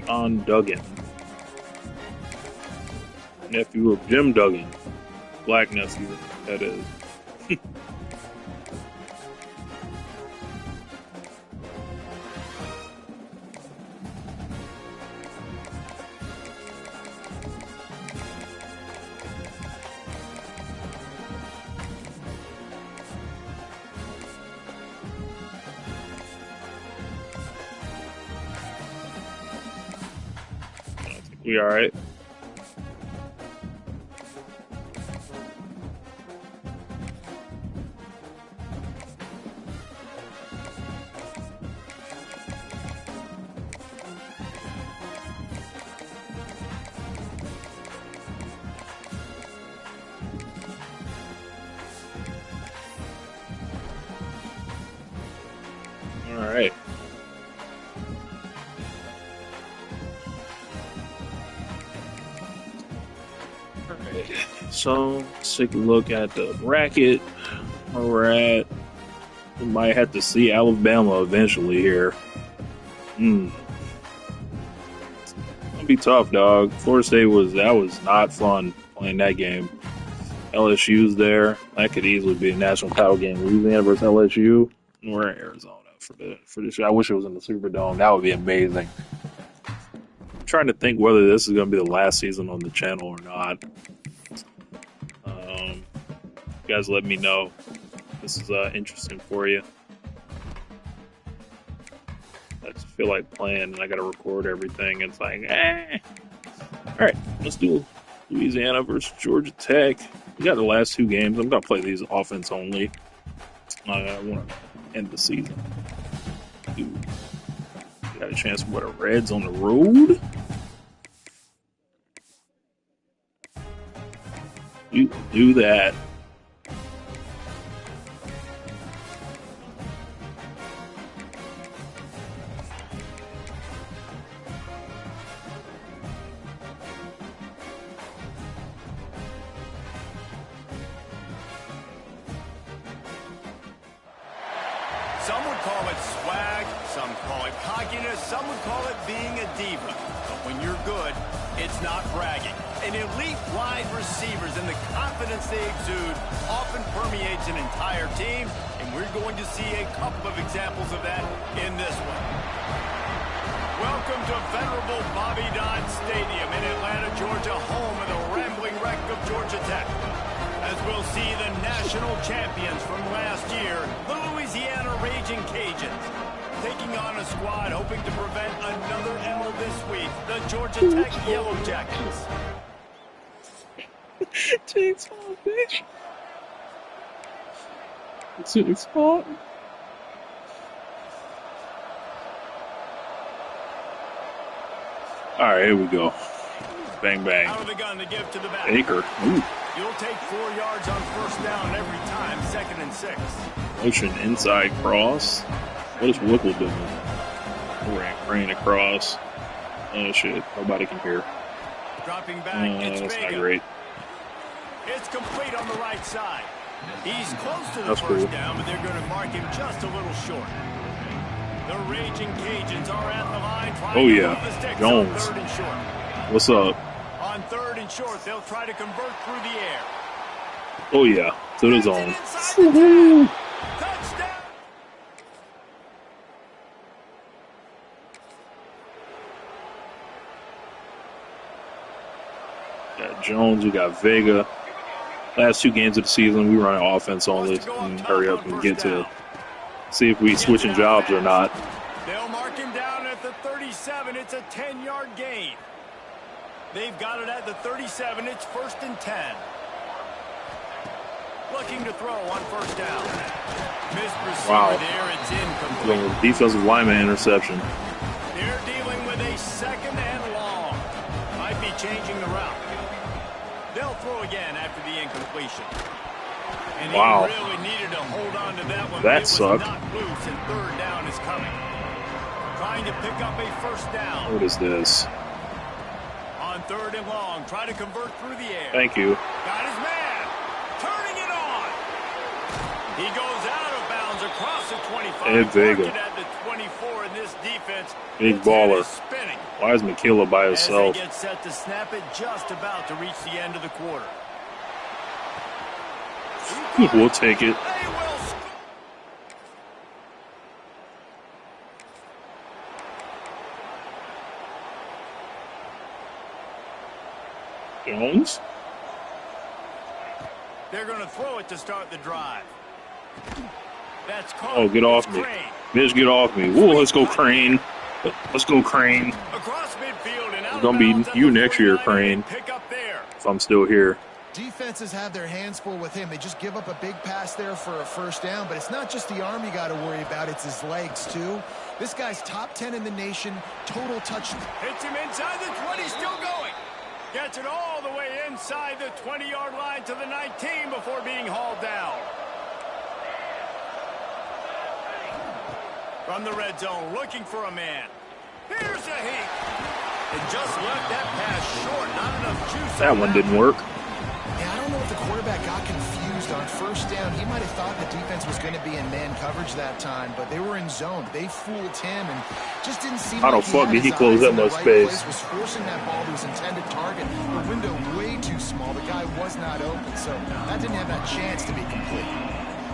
Speaker 1: John Duggan. Nephew of Jim Duggan. Black nephew, that is. We alright? Alright. So let's take a look at the bracket where we're at. We might have to see Alabama eventually here. be tough, dog. Florida State was not fun playing that game. LSU's there. That could easily be a national title game. Louisiana versus LSU. We're in Arizona for this. I wish it was in the Superdome. That would be amazing. I'm trying to think whether this is going to be the last season on the channel or not. You guys, let me know. This is interesting for you. I just feel like playing, and I got to record everything. It's like, All right, let's do Louisiana versus Georgia Tech. We got the last two games. I'm going to play these offense only. I want to end the season. Dude, got a chance for the Reds on the road. You can do that.
Speaker 2: Some would call it swag, some call it cockiness, some would call it being a diva. But when you're good, it's not bragging. An elite wide receivers and the confidence they exude often permeates an entire team, and we're going to see a couple of examples of that in this one. Welcome to venerable Bobby Dodd Stadium in Atlanta, Georgia, home of the rambling wreck of Georgia Tech. As we'll see the national champions from last year, the Louisiana Raging Cajuns, taking on a squad hoping to prevent another L this week, the Georgia Tech Yellow Jackets.
Speaker 1: Jake's fault, bitch. It's Jake's fault. All right, here we go. Bang, bang.
Speaker 2: Out of the gun to give to the back.
Speaker 1: Baker. Ooh.
Speaker 2: You'll take 4 yards on first down every time, 2nd and 6.
Speaker 1: Motion inside cross. What is Whipple doing? Ran across. Oh shit! Nobody can hear.
Speaker 2: Dropping back, it's
Speaker 1: that's
Speaker 2: Vega.
Speaker 1: not great.
Speaker 2: It's complete on the right side. He's close to the
Speaker 1: That's
Speaker 2: first
Speaker 1: cool.
Speaker 2: down, but they're going to mark him just a little short. The Raging Cajuns are at the line trying
Speaker 1: Oh,
Speaker 2: to
Speaker 1: yeah.
Speaker 2: move the sticks
Speaker 1: Jones.
Speaker 2: on 3rd and short.
Speaker 1: What's up?
Speaker 2: On 3rd and short, they'll try to convert through the air.
Speaker 1: Oh yeah, to the zone.
Speaker 2: Inside the 10. Touchdown!
Speaker 1: Got Jones, we got Vega. Last 2 games of the season, we run offense only. And hurry up and get to see if we switching jobs or not.
Speaker 2: They'll mark him down at the 37. It's a 10-yard gain. They've got it at the 37. It's 1st and 10. Looking to throw on first down. Missed receiver
Speaker 1: Wow.
Speaker 2: there. It's incomplete.
Speaker 1: Defensive lineman interception.
Speaker 2: They're dealing with a 2nd and long. Might be changing the route. They'll throw again after the incompletion. And
Speaker 1: Wow.
Speaker 2: he really needed to hold on to that one.
Speaker 1: That
Speaker 2: It
Speaker 1: sucked.
Speaker 2: was not loose, and 3rd down is coming. Trying to pick up a first down.
Speaker 1: What is this?
Speaker 2: On 3rd and long, try to convert through the air.
Speaker 1: Thank you.
Speaker 2: Got his man. Turning it on. He goes out of bounds across the 25.
Speaker 1: Ed Vega.
Speaker 2: Marked at the 24 in this defense.
Speaker 1: Big
Speaker 2: Its head
Speaker 1: baller.
Speaker 2: is spinning.
Speaker 1: Why is McKilla by
Speaker 2: As they
Speaker 1: himself?
Speaker 2: get set to snap it, just about to reach the end of the quarter.
Speaker 1: We'll take it.
Speaker 2: They will score.
Speaker 1: Jones?
Speaker 2: They're going to throw it to start the drive. That's caught.
Speaker 1: Oh, get off
Speaker 2: It's
Speaker 1: me.
Speaker 2: Crane.
Speaker 1: Bitch, get off me. Ooh, let's go Crane. Let's go Crane.
Speaker 2: Across midfield and out
Speaker 1: It's gonna be
Speaker 2: of bounds at
Speaker 1: you
Speaker 2: the
Speaker 1: next year,
Speaker 2: 49.
Speaker 1: Crane.
Speaker 2: Pick up there.
Speaker 1: If I'm still here.
Speaker 3: Defenses have their hands full with him. They just give up a big pass there for a first down, but it's not just the arm you got to worry about, it's his legs too. This guy's top 10 in the nation, total touch.
Speaker 2: Hits him inside the 20, still going. Gets it all the way inside the 20-yard line to the 19 before being hauled down. From the red zone, looking for a man. Here's a heat. And just left that pass short. Not enough juice.
Speaker 1: That one didn't work.
Speaker 3: Yeah, I don't know if the quarterback got confused honest, on first down, he might have thought the defense was going to be in man coverage that time, but they were in zone. They fooled him and just didn't seem
Speaker 1: How
Speaker 3: like
Speaker 1: the fuck
Speaker 3: he
Speaker 1: did he
Speaker 3: had
Speaker 1: close
Speaker 3: his
Speaker 1: that
Speaker 3: eyes in the
Speaker 1: much
Speaker 3: right
Speaker 1: space?
Speaker 3: place, was forcing that ball to his intended target. The window way too small. The guy was not open, so that didn't have that chance to be complete.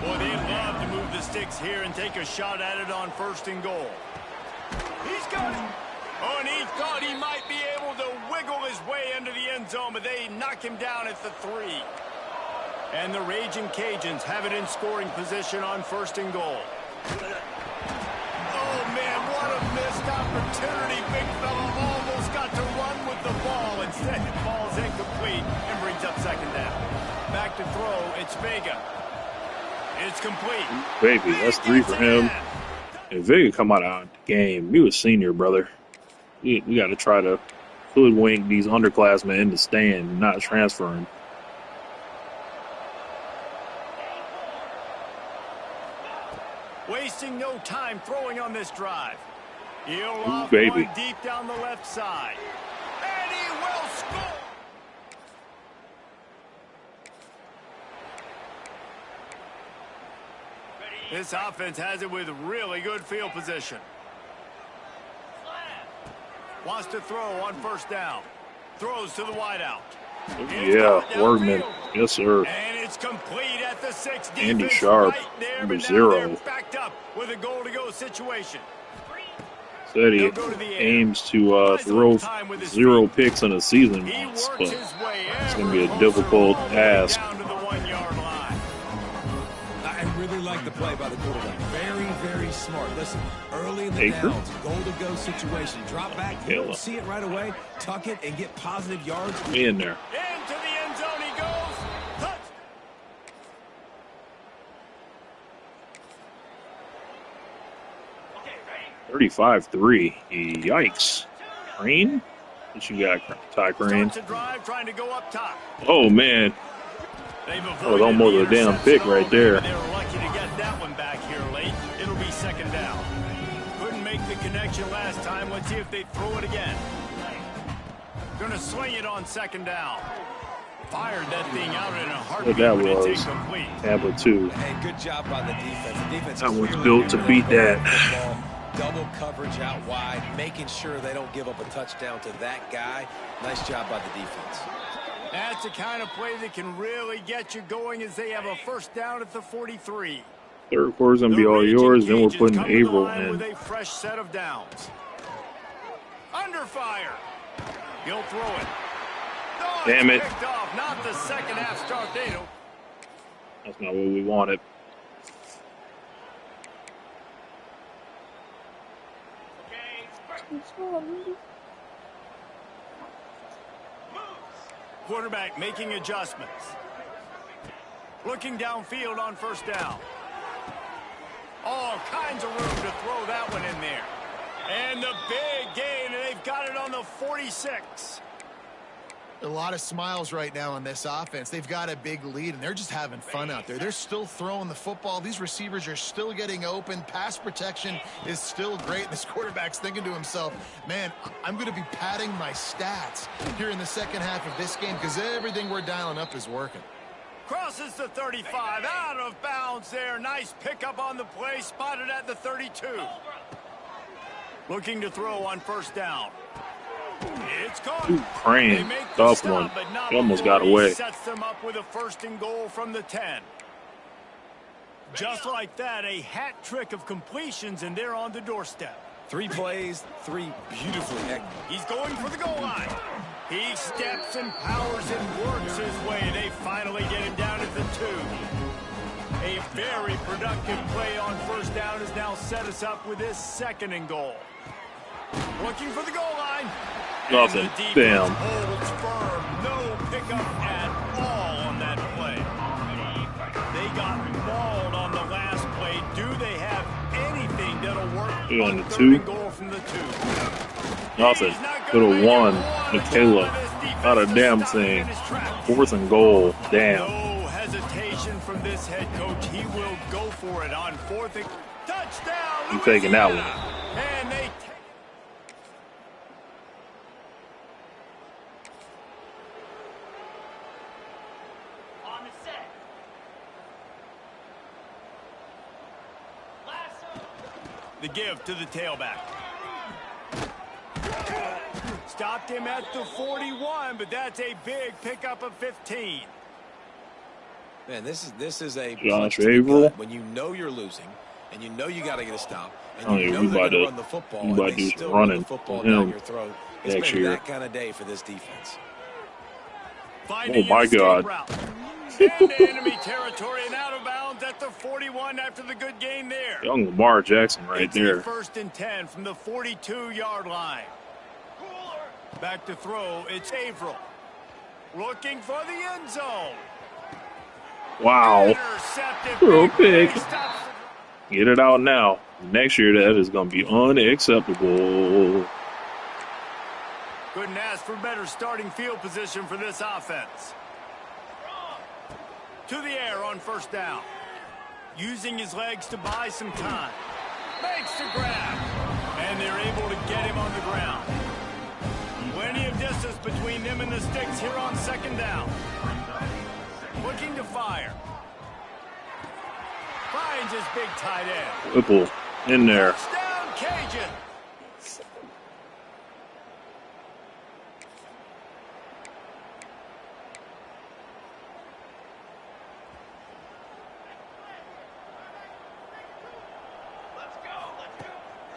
Speaker 2: Boy, they'd love to move the sticks here and take a shot at it on first and goal. He's got it. Oh, and he thought he might be able to wiggle his way into the end zone, but they knock him down at the 3. And the Raging Cajuns have it in scoring position on first and goal. Oh, man, what a missed opportunity. Big fella almost got to run with the ball. Instead, it falls incomplete and brings up second down. Back to throw, it's Vega. It's complete.
Speaker 1: Baby, that's 3 for him. If Vega come out of the game, he was senior, brother. We got to try to hoodwink these underclassmen into staying, not transferring.
Speaker 2: Wasting no time throwing on this drive. He'll off
Speaker 1: baby.
Speaker 2: one deep down the left side. And he will score. This offense has it with really good field position. Wants to throw on first down. Throws to the wideout.
Speaker 1: Yeah, Workman. Yes, sir.
Speaker 2: And it's complete at the 6.
Speaker 1: Andy Sharp,
Speaker 2: right there,
Speaker 1: number
Speaker 2: but now
Speaker 1: 0.
Speaker 2: they're backed up with a goal-to-go situation.
Speaker 1: Said he aims to throw 0 picks in a season once, but it's going to be a difficult task.
Speaker 5: I really like the play by the quarterback. Very, very smart. Listen, early in the downs, goal-to-go situation. Drop back, you don't see it right away. Tuck it and get positive yards.
Speaker 1: In there.
Speaker 2: Into the end zone he goes. Touch.
Speaker 1: 35-3. Yikes. Crane? What you got, Ty Crane?
Speaker 2: Trying to go up top.
Speaker 1: Oh, man. That was almost a damn pick right there.
Speaker 2: They were lucky to get that one back here late. It'll be second down. Couldn't make the connection last time. Let's see if they throw it again. Gonna swing it on second down. Fired that thing out in a heartbeat.
Speaker 1: That was Tampa 2.
Speaker 5: Hey, good job by the defense. The defense
Speaker 1: that was built to beat that.
Speaker 5: Double coverage out wide, making sure they don't give up a touchdown to that guy. Nice job by the defense.
Speaker 2: That's the kind of play that can really get you going as they have a first down at the 43.
Speaker 1: Third quarter's going to be all yours, then we're putting Averill in.
Speaker 2: With a fresh set of downs. Under fire. He'll throw it. Oh,
Speaker 1: damn it.
Speaker 2: Picked off. Not the second half start they do.
Speaker 1: That's not what we wanted.
Speaker 2: Quarterback making adjustments. Looking downfield on first down. All kinds of room to throw that one in there. And the big gain, and they've got it on the 46.
Speaker 3: A lot of smiles right now on this offense. They've got a big lead, and they're just having fun out there. They're still throwing the football. These receivers are still getting open. Pass protection is still great. This quarterback's thinking to himself, man, I'm going to be padding my stats here in the second half of this game because everything we're dialing up is working.
Speaker 2: Crosses the 35, out of bounds there. Nice pickup on the play, spotted at the 32. Looking to throw on first down. It's caught.
Speaker 1: Ooh, Crane, tough one. He almost got away.
Speaker 2: Sets them up with a first and goal from the 10. Just like that, a hat trick of completions, and they're on the doorstep.
Speaker 5: 3 plays, 3 beautifully.
Speaker 2: He's going for the goal line. He steps and powers and works his way. They finally get him down at the 2. A very productive play on first down has now set us up with this second and goal. Looking for the goal line.
Speaker 1: Nothing. Damn.
Speaker 2: Holds firm. No pickup at all on that play. They got mauled on the last play. Do they have anything that'll work
Speaker 1: on the
Speaker 2: third
Speaker 1: 2?
Speaker 2: and goal from the 2?
Speaker 1: Nothing. Could have won. Michaela. Not a damn thing. 4th and goal. Damn.
Speaker 2: No hesitation from this head coach. He will go for it on 4th and touchdown.
Speaker 1: I'm taking that one.
Speaker 2: And they The give to the tailback. Stopped him at the 41, but that's a big pickup of 15.
Speaker 5: Man, this is a
Speaker 1: Josh Averill.
Speaker 5: when you know you're losing and you know you got to get a stop and
Speaker 1: Oh,
Speaker 5: you
Speaker 1: yeah,
Speaker 5: know
Speaker 1: we
Speaker 5: they're
Speaker 1: about
Speaker 5: going to
Speaker 1: to-
Speaker 5: run the football
Speaker 1: we
Speaker 5: and
Speaker 1: about to
Speaker 5: they
Speaker 1: do
Speaker 5: still
Speaker 1: some
Speaker 5: run the
Speaker 1: running
Speaker 5: football
Speaker 1: on him
Speaker 5: down your throat. It's
Speaker 1: next
Speaker 5: been
Speaker 1: year.
Speaker 5: that kind of day for this defense.
Speaker 2: Finding
Speaker 1: Oh, my
Speaker 2: an escape
Speaker 1: God.
Speaker 2: route. Into enemy territory and out of bounds at the 41 after the good gain there.
Speaker 1: Young Lamar Jackson right
Speaker 2: It's a
Speaker 1: there.
Speaker 2: 1st and 10 from the 42-yard line. Back to throw, it's Averill. Looking for the end zone.
Speaker 1: Wow.
Speaker 2: Intercepted.
Speaker 1: Real
Speaker 2: Big play,
Speaker 1: big.
Speaker 2: stops.
Speaker 1: Get it out now. Next year, that is going to be unacceptable.
Speaker 2: Couldn't ask for better starting field position for this offense. To the air on 1st down. Using his legs to buy some time. Makes the grab. And they're able to get him on the ground. Plenty of distance between them and the sticks here on 2nd down. Looking to fire. Finds his big tight end.
Speaker 1: Whipple in there.
Speaker 2: Touchdown, Cajun.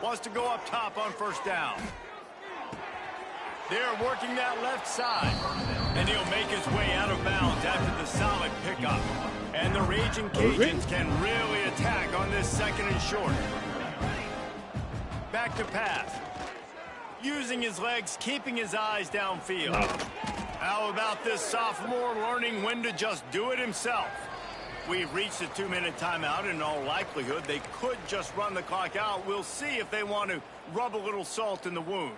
Speaker 2: Wants to go up top on 1st down. They're working that left side. And he'll make his way out of bounds after the solid pickup. And the Raging Cajuns can really attack on this 2nd and short. Back to pass. Using his legs, keeping his eyes downfield. How about this sophomore learning when to just do it himself? We've reached a 2-minute timeout, and in all likelihood, they could just run the clock out. We'll see if they want to rub a little salt in the wound.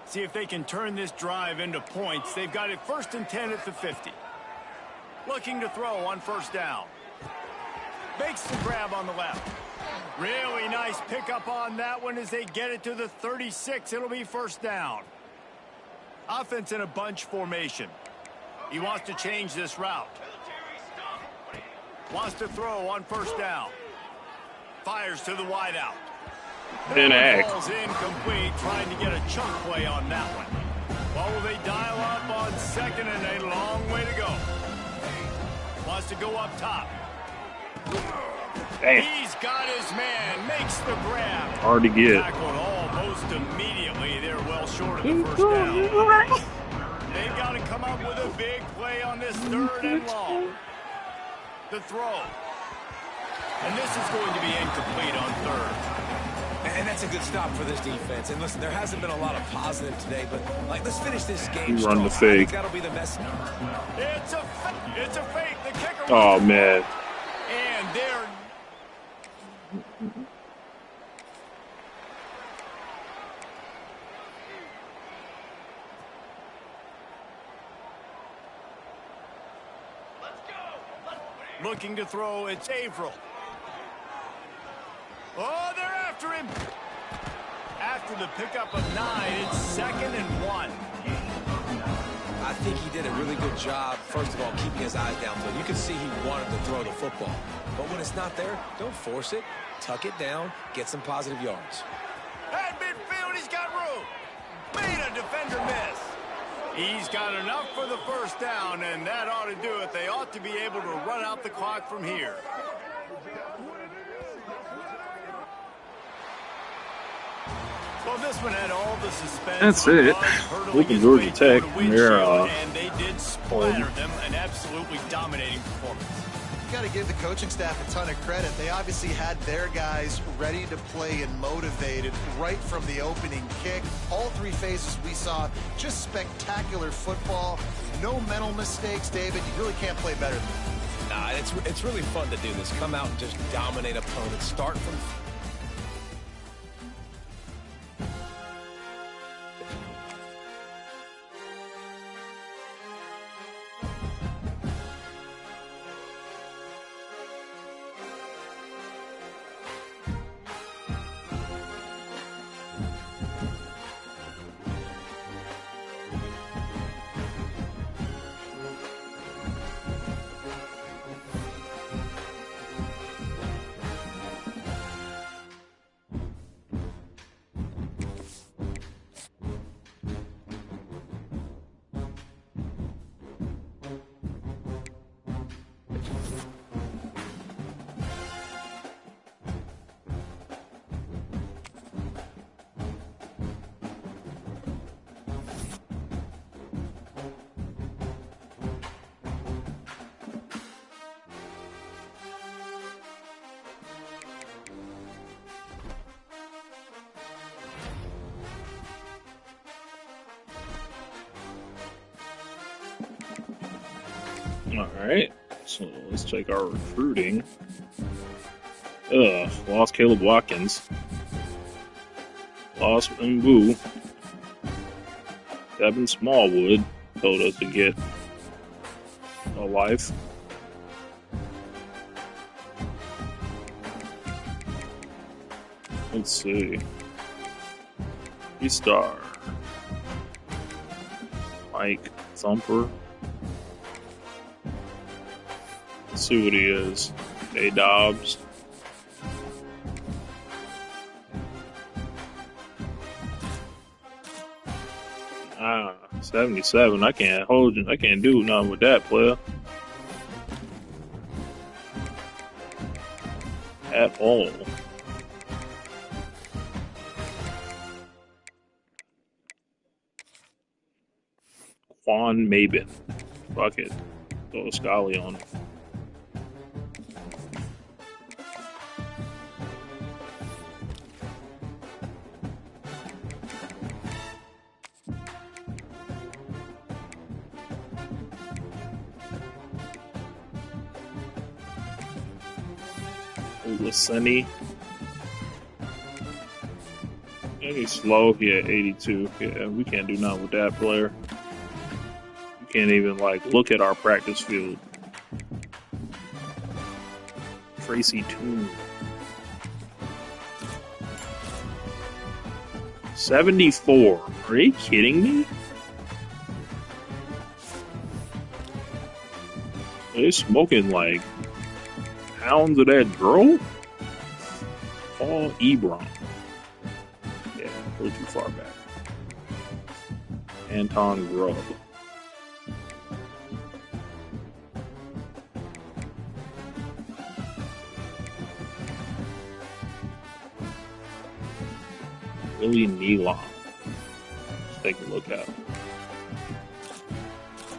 Speaker 2: See if they can turn this drive into points. They've got it 1st and 10 at the 50. Looking to throw on 1st down. Makes the grab on the left. Really nice pickup on that one as they get it to the 36. It'll be 1st down. Offense in a bunch formation. He wants to change this route. Wants to throw on 1st down. Fires to the wideout. Ball's incomplete, trying to get a chunk play on that one. Well, will they dial up on 2nd and a long way to go? Wants to go up top.
Speaker 1: Damn.
Speaker 2: He's got his man, makes the grab.
Speaker 1: Hard to get.
Speaker 2: Tackled almost immediately. They're well short of the 1st down. They've got to come up with a big play on this 3rd and long. The throw. And this is going to be incomplete on 3rd.
Speaker 5: And that's a good stop for this defense. And listen, there hasn't been a lot of positive today, but let's finish this game.
Speaker 1: Run the fake.
Speaker 5: That'll be the message.
Speaker 2: It's a fake. The kicker.
Speaker 1: Oh, man.
Speaker 2: And they're looking to throw. It's Averill. Oh, they're after him. After the pickup of 9, it's 2nd and 1.
Speaker 5: I think he did a really good job, first of all, keeping his eyes downfield. You can see he wanted to throw the football. But when it's not there, don't force it. Tuck it down. Get some positive yards.
Speaker 2: At midfield, he's got room. Made a defender miss. He's got enough for the 1st down, and that ought to do it. They ought to be able to run out the clock from here. Well, this one had all the suspense.
Speaker 1: That's it. Open Georgia Tech. They're
Speaker 2: and they did splatter them. An absolutely dominating performance.
Speaker 3: You got to give the coaching staff a ton of credit. They obviously had their guys ready to play and motivated right from the opening kick. All 3 phases we saw, just spectacular football. No mental mistakes, David. You really can't play better than that.
Speaker 5: Nah, it's really fun to do this. Come out and just dominate opponents. Start from
Speaker 1: Alright, so let's check our recruiting. Lost Caleb Watkins. Lost Mbu. Devin Smallwood told us to get a life. Let's see. Star. Mike Thumper. Let's see what he is. A Dobbs. 77. I can't hold you. I can't do nothing with that player. At all. Quan Mabin. Fuck it. Throw a Scully on him. Sunny. He's slow. Yeah, 82. Yeah, we can't do nothing with that player. You can't even like look at our practice field. Tracy Toon. 74. Are you kidding me? They're smoking like pounds of that girl? Paul Ebron. Yeah, go too far back. Anton Grubb. Willie Nealon. Let's take a look at him.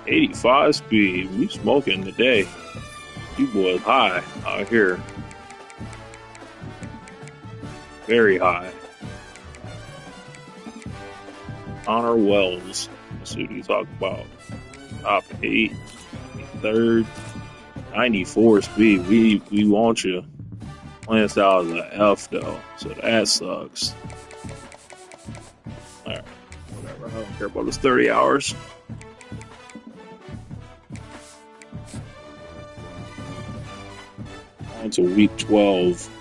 Speaker 1: 85 speed. We smoking today. You boys high out here. Very high. Connor Wells. Let's see what he's talking about. Top 8. Third. 94 speed. We want you. Playing style is an F though. So that sucks. Alright. Whatever. I don't care about this 30 hours. On to week 12.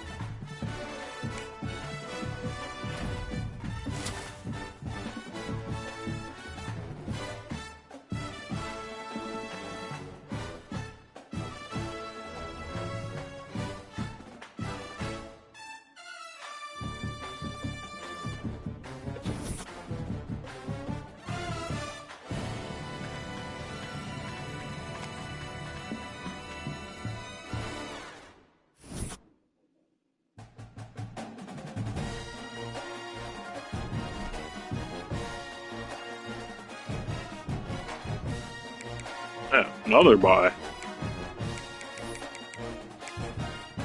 Speaker 1: Yeah, another bye.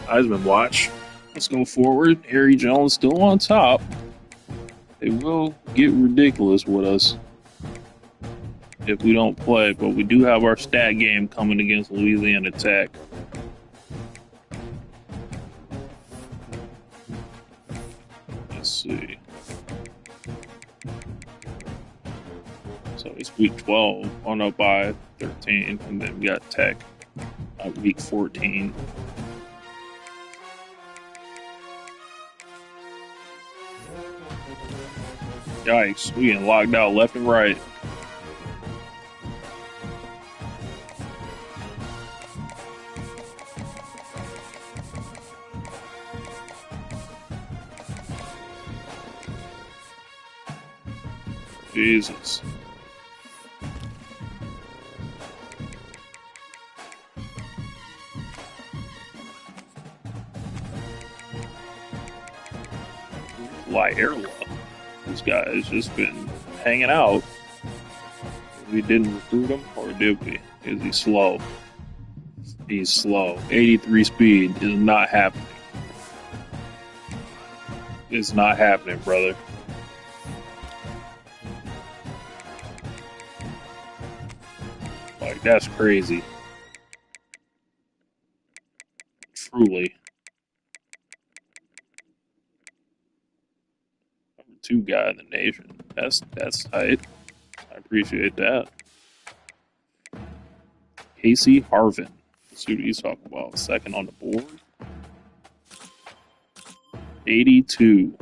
Speaker 1: Heisman watch. Let's go forward. Harry Jones still on top. They will get ridiculous with us if we don't play, but we do have our stat game coming against Louisiana Tech. Let's see. So it's week 12 on up by 13, and then we got Tech at week 14. Yikes, we getting locked out left and right. Jesus. Lyerla. This guy has just been hanging out. We didn't recruit him, or did we? Is he slow? He's slow. 83 speed is not happening. It's not happening, brother. Like, that's crazy. truly. Number 2 guy in the nation. That's tight. I appreciate that. Casey Harvin. Let's see what he's talking about. Second on the board. 82.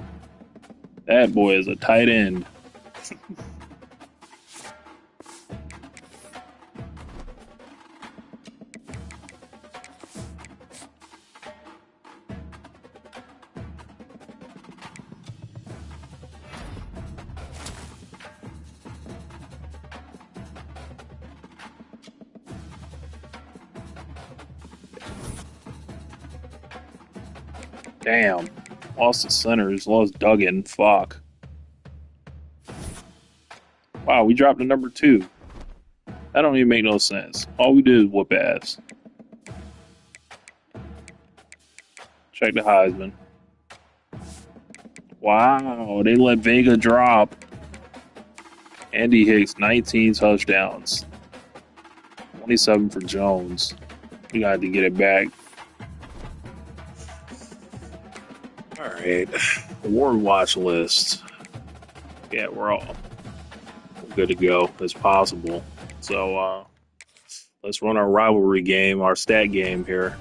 Speaker 1: That boy is a tight end. Damn. Lost the centers. Lost Duggan. Fuck. Wow, we dropped to number 2. That don't even make no sense. All we did is whoop ass. Check the Heisman. Wow, they let Vega drop. Andy Hicks, 19 touchdowns. 27 for Jones. We got to get it back. All right. Award watch list. Yeah, we're all good to go as possible. So let's run our rivalry game, our stat game here.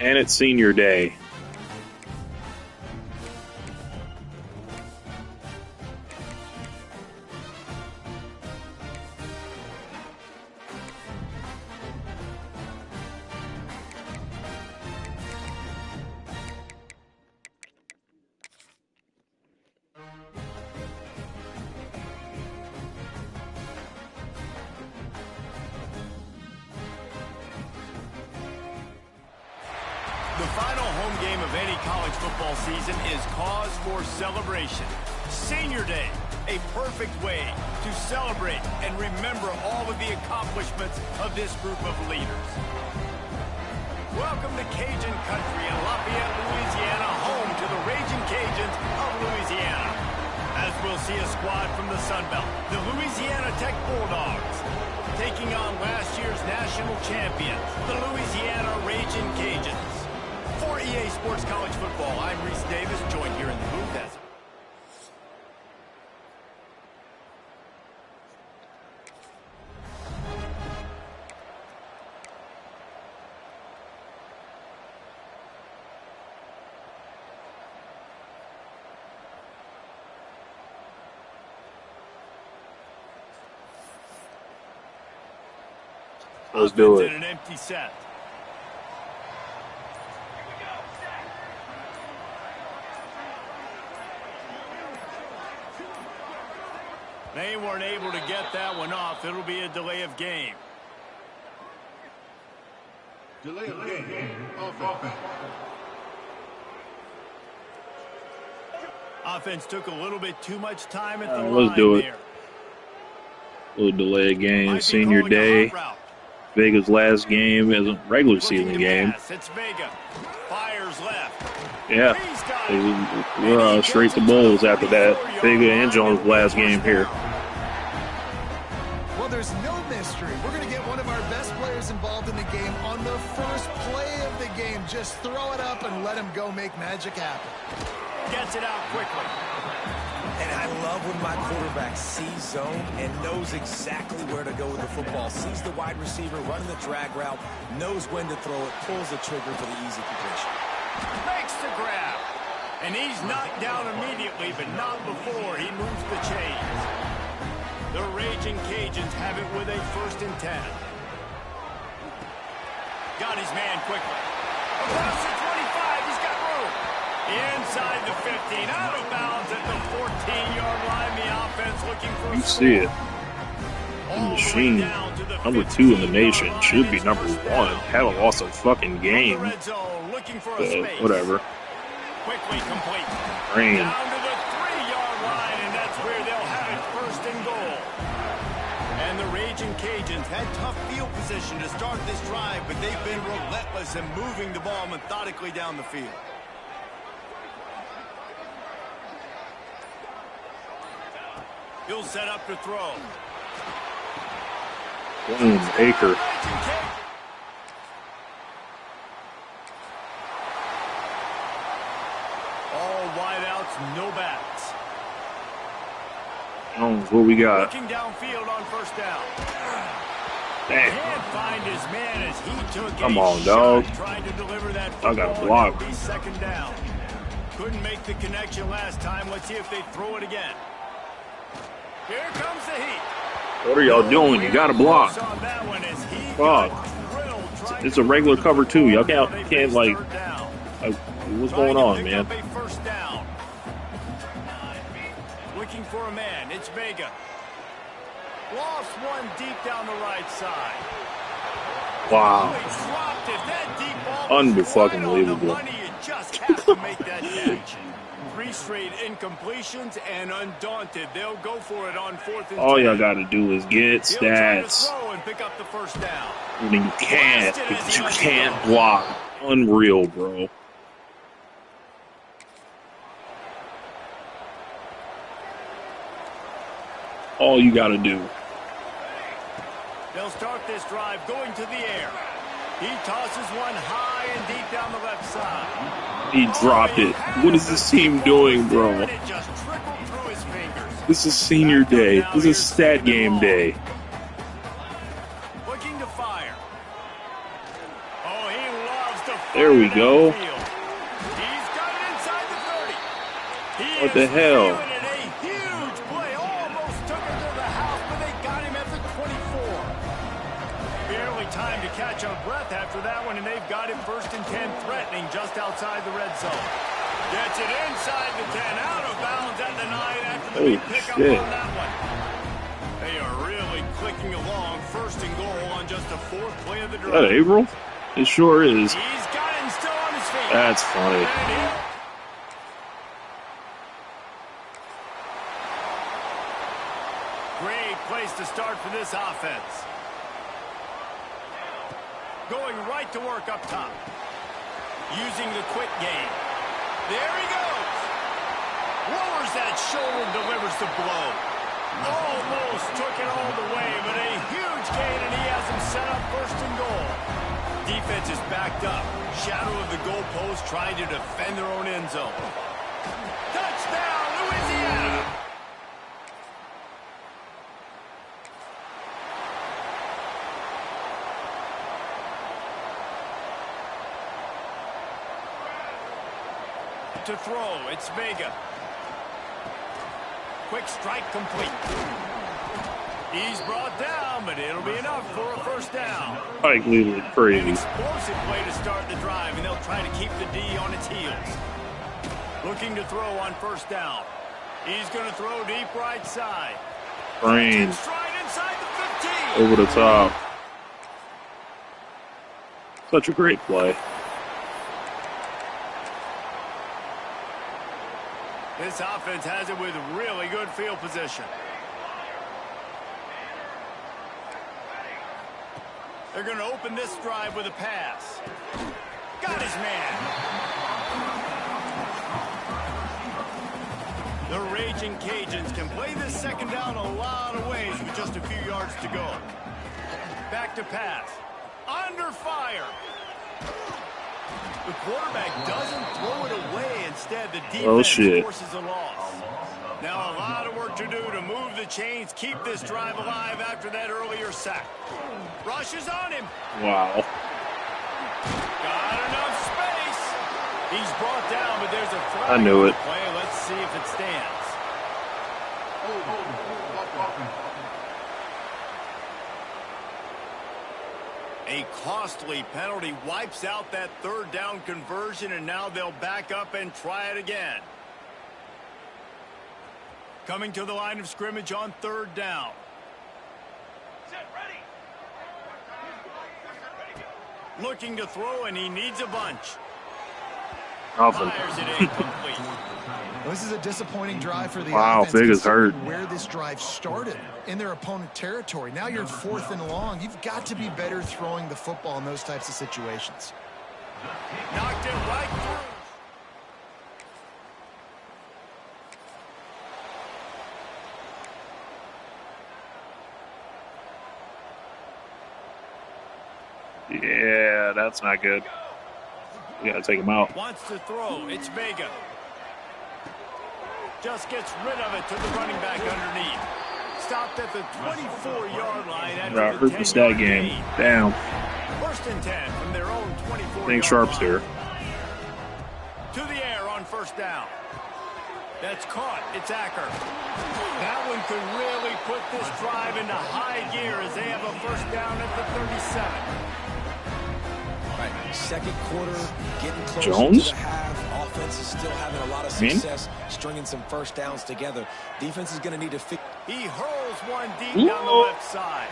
Speaker 1: And it's senior day.
Speaker 2: The final home game of any college football season is cause for celebration. Senior Day, a perfect way to celebrate and remember all of the accomplishments of this group of leaders. Welcome to Cajun Country in Lafayette, Louisiana, home to the Raging Cajuns of Louisiana. As we'll see a squad from the Sun Belt, the Louisiana Tech Bulldogs, taking on last year's national champions, the Louisiana Raging Cajuns. For EA Sports College Football, I'm Reese Davis, joined here in the booth as
Speaker 1: Let's do it.
Speaker 2: An empty set. They weren't able to get that one off. It'll be a delay of game.
Speaker 7: Delay of game. Offense.
Speaker 2: Offense took a little bit too much time at the line.
Speaker 1: Let's do it.
Speaker 2: There.
Speaker 1: Little delay of game. Senior day. Vega's last game is a regular season game.
Speaker 2: It's Vega. Fires left.
Speaker 1: Yeah. We're straight to Bulls after that. Vega and Jones' last game here.
Speaker 3: Well, there's no mystery. We're going to get one of our best players involved in the game on the first play of the game. Just throw it up and let him go make magic happen.
Speaker 2: Gets it out quickly.
Speaker 5: And I love when my quarterback sees zone and knows exactly where to go with the football. Sees the wide receiver running the drag route, knows when to throw it, pulls the trigger for the easy completion.
Speaker 2: Makes the grab. And he's knocked down immediately, but not before he moves the chains. The Raging Cajuns have it with a 1st and 10. Got his man quickly. Across the 25, he's got room. Inside the 15, out of bounds at the 14-yard line. The offense looking for
Speaker 1: You see it. The machine, number 2 in the nation, should be number 1. Haven't lost a fucking game. Whatever.
Speaker 2: Quickly complete.
Speaker 1: Rain.
Speaker 2: Down to the 3-yard line, and that's where they'll have it 1st and goal. And the Raging Cajuns had tough field position to start this drive, but they've been relentless in moving the ball methodically down the field. He'll set up to throw.
Speaker 1: Boom, Baker.
Speaker 2: All wideouts, no backs.
Speaker 1: Jones, what we got?
Speaker 2: Looking downfield on first down.
Speaker 1: Damn.
Speaker 2: Can't find his man as he took
Speaker 1: Come
Speaker 2: a
Speaker 1: on,
Speaker 2: shot
Speaker 1: dog.
Speaker 2: trying to deliver that
Speaker 1: I got
Speaker 2: football,
Speaker 1: a
Speaker 2: and
Speaker 1: block.
Speaker 2: it'll be second down. Couldn't make the connection last time. Let's see if they throw it again. Here comes the heat.
Speaker 1: What are y'all doing? You got a block.
Speaker 2: On that one as he
Speaker 1: Fuck.
Speaker 2: got drilled trying
Speaker 1: It's
Speaker 2: to
Speaker 1: a regular
Speaker 2: move
Speaker 1: cover
Speaker 2: the
Speaker 1: too. Y'all
Speaker 2: ball.
Speaker 1: can't like,
Speaker 2: Third down.
Speaker 1: what's
Speaker 2: Trying
Speaker 1: going
Speaker 2: to
Speaker 1: on,
Speaker 2: pick
Speaker 1: man?
Speaker 2: up a first down. Looking for a man. It's Vega. Lost one deep down the right side.
Speaker 1: Wow.
Speaker 2: Oh, he dropped it. That deep ball was
Speaker 1: Unfucking
Speaker 2: right on the
Speaker 1: believable.
Speaker 2: money. You just have to make that catch. 3 straight incompletions, and undaunted, they'll go for it on 4th and 10.
Speaker 1: All y'all got to do is get
Speaker 2: He'll try to
Speaker 1: stats.
Speaker 2: throw and pick up the first down.
Speaker 1: I mean, you can't because you can't block. Unreal, bro. All you got to do.
Speaker 2: They'll start this drive going to the air. He tosses one high and deep down the left side.
Speaker 1: He dropped it. What is this team doing, bro?
Speaker 2: It just trickled through his fingers.
Speaker 1: This is senior day. This is stat game day.
Speaker 2: Looking to fire. Oh, he loves to fire.
Speaker 1: There we go.
Speaker 2: downfield. He's got it inside the 30. He
Speaker 1: What the
Speaker 2: is
Speaker 1: hell?
Speaker 2: feeling it. A huge play. Almost took him to the house, but they got him at the 24. Barely time to catch our breath after that one, and they've got him 1st and 10, threatening just outside the red zone. Gets it inside the 10, out of bounds at the 9 after the big pickup on that one. They are really clicking along. 1st and goal on just the 4th play of the drive.
Speaker 1: Is that Averill? It sure is.
Speaker 2: He's got him still on his feet.
Speaker 1: That's funny.
Speaker 2: Great place to start for this offense. Going right to work up top. Using the quick game. There he goes. Lowers that shoulder and delivers the blow. Almost took it all the way, but a huge gain, and he has him set up 1st and goal. Defense is backed up. Shadow of the goalpost trying to defend their own end zone. Touchdown, Louisiana! To throw, it's Vega. Quick strike complete. He's brought down, but it'll be enough for a first down.
Speaker 1: Like literally
Speaker 2: An
Speaker 1: crazy.
Speaker 2: explosive play to start the drive, and they'll try to keep the D on its heels. Looking to throw on 1st down. He's going to throw deep right side.
Speaker 1: Brain
Speaker 2: Stride inside the 15.
Speaker 1: over the top. Such a great play.
Speaker 2: This offense has it with really good field position. They're going to open this drive with a pass. Got his man. The Raging Cajuns can play this second down a lot of ways with just a few yards to go. Back to pass. Under fire. The quarterback doesn't throw it away. Instead, the defense forces a loss. Now a lot of work to do to move the chains, keep this drive alive after that earlier sack. Rushes on him.
Speaker 1: Wow.
Speaker 2: Got enough space. He's brought down, but there's a flag.
Speaker 1: I knew it.
Speaker 2: Play. Let's see if it stands. A costly penalty wipes out that 3rd down conversion, and now they'll back up and try it again. Coming to the line of scrimmage on 3rd down. Looking to throw, and he needs a bunch.
Speaker 1: Nothing.
Speaker 2: Fires it incomplete.
Speaker 3: Well, this is a disappointing drive for the
Speaker 1: Wow,
Speaker 3: offense.
Speaker 1: Vega's hurt.
Speaker 3: Where this drive started in their opponent territory. Now you're 4th and long. You've got to be better throwing the football in those types of situations.
Speaker 2: Knocked it right through.
Speaker 1: Yeah, that's not good. You gotta take him out.
Speaker 2: Wants to throw. It's Vega. Just gets rid of it to the running back underneath. Stopped at the 24-yard line.
Speaker 1: Right, hurt the stat game. Down.
Speaker 2: First and 10 from their own 24-yard
Speaker 1: Think Sharp's
Speaker 2: line.
Speaker 1: there.
Speaker 2: To the air on first down. That's caught. It's Acker. That one could really put this drive into high gear as they have a first down at the 37.
Speaker 5: Right, second quarter, getting closer
Speaker 1: Jones?
Speaker 5: to the half. Offense is still having a lot of success stringing some first downs together. Defense is going to need to fix.
Speaker 2: He hurls one deep down the left side.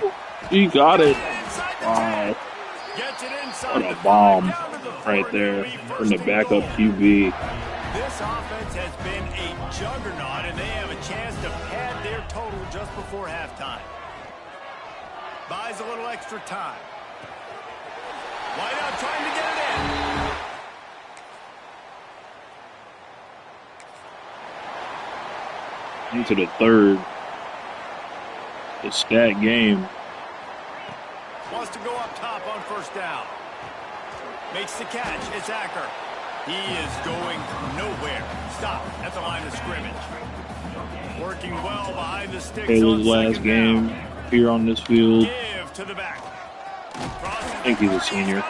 Speaker 1: He got it.
Speaker 2: Wow.
Speaker 1: What a bomb right there from the backup QB.
Speaker 2: This offense has been a juggernaut, and they have a chance to pad their total just before halftime. Buys a little extra time. Whiteout trying to get it in.
Speaker 1: Into the third. The stat game.
Speaker 2: Wants to go up top on first down. Makes the catch. It's Acker. He is going nowhere. Stop at the line of scrimmage. Working well behind the sticks.
Speaker 1: Taylor's last game here on this field.
Speaker 2: Give to the back.
Speaker 1: I think he's a senior.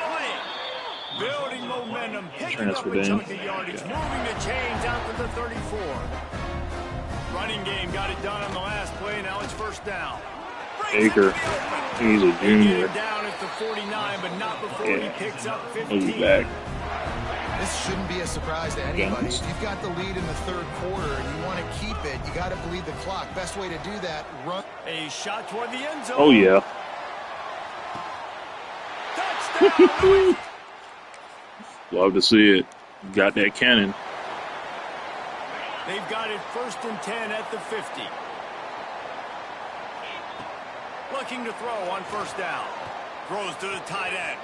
Speaker 2: Building momentum.
Speaker 1: Transferred in.
Speaker 2: Moving the chains out to the 34. Running game got it done on the last play. Now it's first down.
Speaker 1: Baker. He's a junior.
Speaker 2: Down at the 49, but not before he picks up 15.
Speaker 1: He'll be back.
Speaker 3: This shouldn't be a surprise to anybody. If you've got the lead in the third quarter and you want to keep it, you got to bleed the clock. Best way to do that, run.
Speaker 2: A shot toward the end zone.
Speaker 1: Oh, yeah.
Speaker 2: Touchdown!
Speaker 1: Love to see it. Got that cannon.
Speaker 2: They've got it first and 10 at the 50. Looking to throw on first down. Throws to the tight end.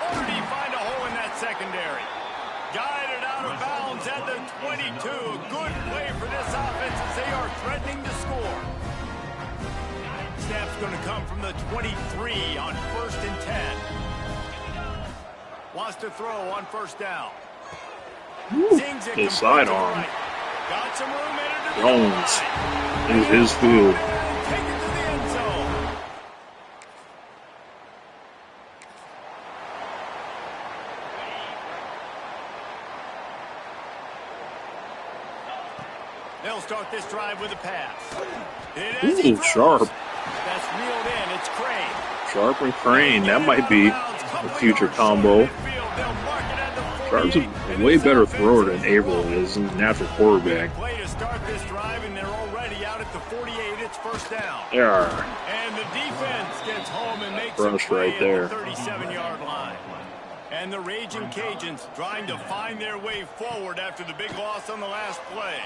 Speaker 2: Already find a hole in that secondary. Guided out of bounds at the 22. A good play for this offense as they are threatening to score. Snap's going to come from the 23 on first and 10. Wants to throw on first down. Zings it
Speaker 1: The sidearm.
Speaker 2: right. Got some room in it.
Speaker 1: Jones. Is his field.
Speaker 2: Take it to the end zone. They'll start this drive with a pass.
Speaker 1: Ooh, Sharp.
Speaker 2: That's reeled in. It's Crane.
Speaker 1: Sharp and Crane. That might be a future combo. Sharp's a way better thrower than Averill is. He's a natural quarterback.
Speaker 2: Play to start this drive, and they're already out at the 48. It's first down.
Speaker 1: Yeah.
Speaker 2: And the defense gets home and makes
Speaker 1: Rush
Speaker 2: a play
Speaker 1: right there.
Speaker 2: at the 37-yard line. And the Raging Cajuns trying to find their way forward after the big loss on the last play.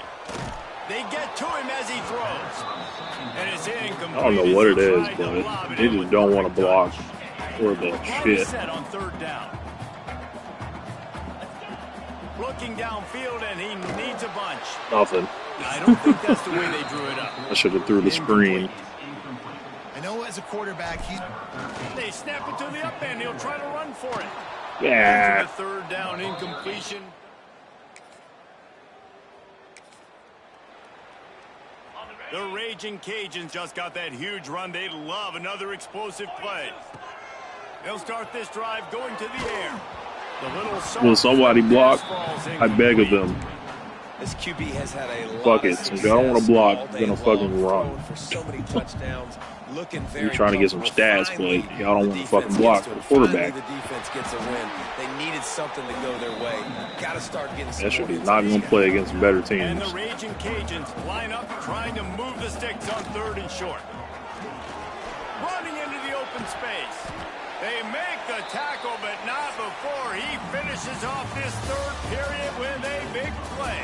Speaker 2: They get to him as he throws. And it's incomplete.
Speaker 1: I don't know what it is, but they just don't want to block for the shit.
Speaker 2: Set on third down. Looking downfield, and he needs a bunch.
Speaker 1: Nothing.
Speaker 2: I don't think that's the way they drew it up.
Speaker 1: I should have threw the screen.
Speaker 3: I know as a quarterback,
Speaker 2: They snap it to the up end. He'll try to run for it.
Speaker 1: Yeah.
Speaker 2: The third down incompletion. The Raging Cajuns just got that huge run. They love another explosive play. They'll start this drive going to the air.
Speaker 1: Will somebody block? I beg of them.
Speaker 5: This QB has had a lot
Speaker 1: Fuck it.
Speaker 5: of
Speaker 1: Since y'all don't want to block,
Speaker 5: success
Speaker 1: you're going to fucking run.
Speaker 5: throwing for so many touchdowns, looking very
Speaker 1: You're trying to get some stats,
Speaker 5: comfortable.
Speaker 1: but y'all don't want to fucking
Speaker 5: Defense
Speaker 1: block
Speaker 5: gets
Speaker 1: the
Speaker 5: to it.
Speaker 1: quarterback.
Speaker 5: Finally, the defense gets a win. They needed something to go their way. Got to start getting some
Speaker 1: That shit
Speaker 5: more
Speaker 1: is not going to play against some better
Speaker 2: And
Speaker 1: teams.
Speaker 2: the Raging Cajuns line up trying to move the sticks on third and short. Running into the open space. They make the tackle, but not before he finishes off this third period with a big play.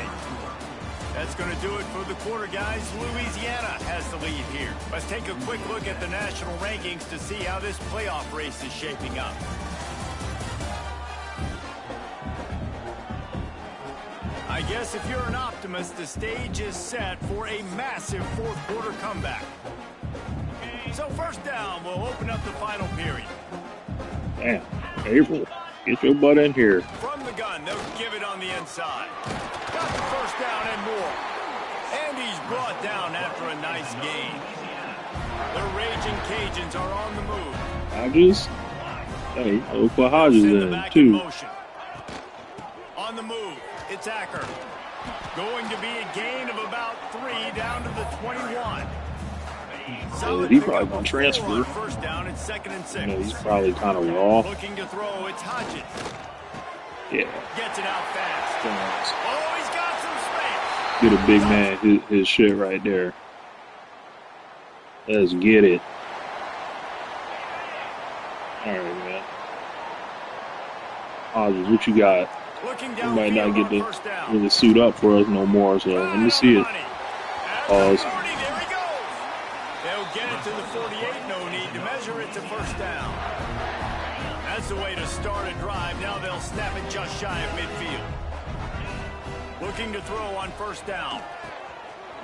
Speaker 2: That's going to do it for the quarter, guys. Louisiana has the lead here. Let's take a quick look at the national rankings to see how this playoff race is shaping up. I guess if you're an optimist, the stage is set for a massive fourth quarter comeback. So first down, we'll open up the final period.
Speaker 1: Damn. April, get your butt in here.
Speaker 2: From the gun, they'll give it on the inside. Got the first down and more. And he's brought down after a nice gain. The Raging Cajuns are on the move.
Speaker 1: Hodges? Hey, look what Hodges in, too.
Speaker 2: On the move, it's Acker. Going to be a gain of about 3 down to the 21.
Speaker 1: He probably gonna transfer.
Speaker 2: First down and 2nd and 6.
Speaker 1: You know, he's probably kind of raw.
Speaker 2: Looking to throw, it's Hodges.
Speaker 1: Yeah.
Speaker 2: Gets it out fast. Oh, he's got some space.
Speaker 1: Get a big man his shit right there. Let's get it. All right, man. Hodges, what you got? You might not get to really suit up for us no more, so let me see it. Pause.
Speaker 2: They'll get it to the 48. No need to measure it to first down. That's the way to start a drive. Now they'll snap it just shy of midfield. Looking to throw on first down.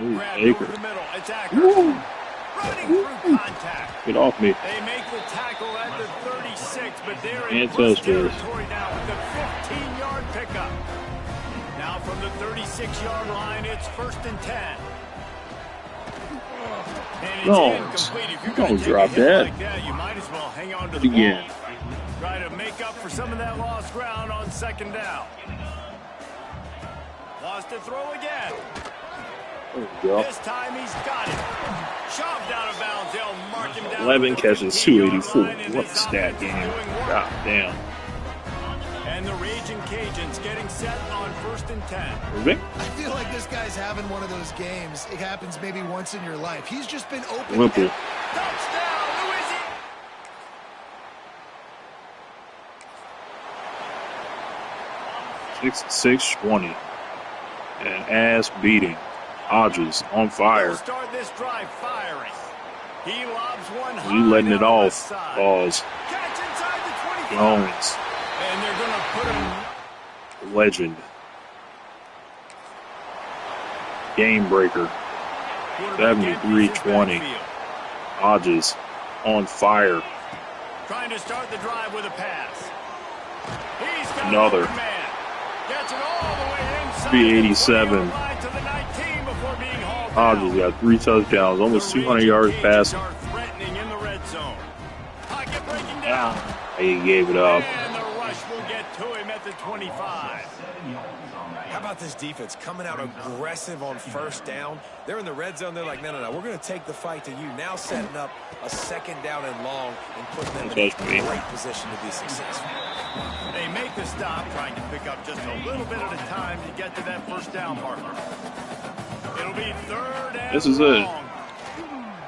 Speaker 1: Ooh,
Speaker 2: Grab
Speaker 1: Aker.
Speaker 2: over the middle. It's Acker. Running through contact.
Speaker 1: Get off me.
Speaker 2: They make the tackle at the 36, but they're
Speaker 1: And
Speaker 2: in Bush
Speaker 1: touchdown.
Speaker 2: territory now with the 15-yard pickup. Now from the 36-yard line, it's 1st and 10. And it's incomplete. If you're going to take a hit like that, you might as well hang on to the ball. Try to make up for some of that lost ground on 2nd down. Lost to throw again.
Speaker 1: There we go.
Speaker 2: This time he's got it. Shoved out of bounds. They'll mark him down.
Speaker 1: 11 catches, 284. What a stat game. God damn.
Speaker 2: And the Raging Cajuns getting set on 1st and 10.
Speaker 1: Vic?
Speaker 3: I feel like this guy's having one of those games. It happens maybe once in your life. He's just been open.
Speaker 1: Whipple.
Speaker 2: Touchdown, Louisiana.
Speaker 1: 6-20. And ass beating. Hodges on fire.
Speaker 2: They'll start this drive firing. He lobs one high.
Speaker 1: You letting it
Speaker 2: down
Speaker 1: off.
Speaker 2: the side.
Speaker 1: Pause.
Speaker 2: Catch inside the 25.
Speaker 1: Jones.
Speaker 2: And they're going to put him.
Speaker 1: Legend. Game breaker. 73-20. Hodges on fire.
Speaker 2: Trying to start the drive with a pass. He's got
Speaker 1: Another.
Speaker 2: an open man. Gets it all the way inside.
Speaker 1: 387.
Speaker 2: To the 19 before being hauled
Speaker 1: Hodges
Speaker 2: down.
Speaker 1: got 3 touchdowns, almost 200 yards passing.
Speaker 2: Are threatening in the red zone. Pocket breaking down.
Speaker 1: Ah, he gave it up.
Speaker 2: And the rush will get to him at the 25.
Speaker 5: How about this defense coming out aggressive on first down? They're in the red zone. They're like, no. We're going to take the fight to you. Now setting up a 2nd down and long and putting them in a great position to be successful.
Speaker 2: They make the stop, trying to pick up just a little bit at a time to get to that first down marker. It'll be 3rd and
Speaker 1: This is
Speaker 2: long.
Speaker 1: it.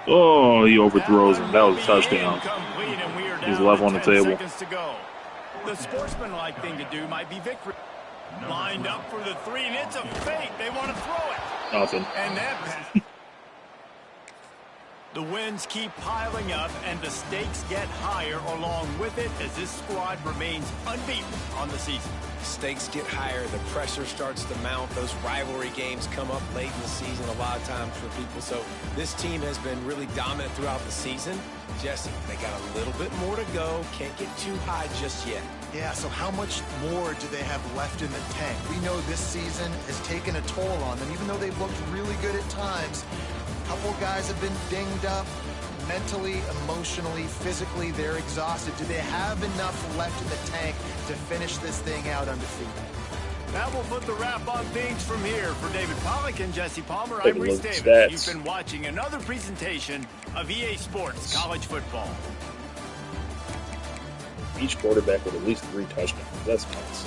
Speaker 1: Oh, he overthrows him. That was a touchdown. He's left on the table.
Speaker 2: To go. The sportsmanlike thing to do might be victory. Lined up for the 3, and it's a fake. They want to throw it.
Speaker 1: Nothing.
Speaker 2: And that the wins keep piling up, and the stakes get higher along with it as this squad remains unbeaten on the season.
Speaker 5: Stakes get higher, the pressure starts to mount, those rivalry games come up late in the season a lot of times for people. So this team has been really dominant throughout the season. Jesse, they got a little bit more to go, can't get too high just yet.
Speaker 3: Yeah, so how much more do they have left in the tank? We know this season has taken a toll on them, even though they've looked really good at times. A couple guys have been dinged up. Mentally, emotionally, physically, they're exhausted. Do they have enough left in the tank to finish this thing out undefeated?
Speaker 2: That will put the wrap on things from here. For David Pollack and Jesse Palmer,
Speaker 1: Take
Speaker 2: I'm
Speaker 1: a
Speaker 2: Reese
Speaker 1: look at
Speaker 2: Davis.
Speaker 1: stats.
Speaker 2: You've been watching another presentation of EA Sports College Football.
Speaker 1: Each quarterback with at least 3 touchdowns. That's nice.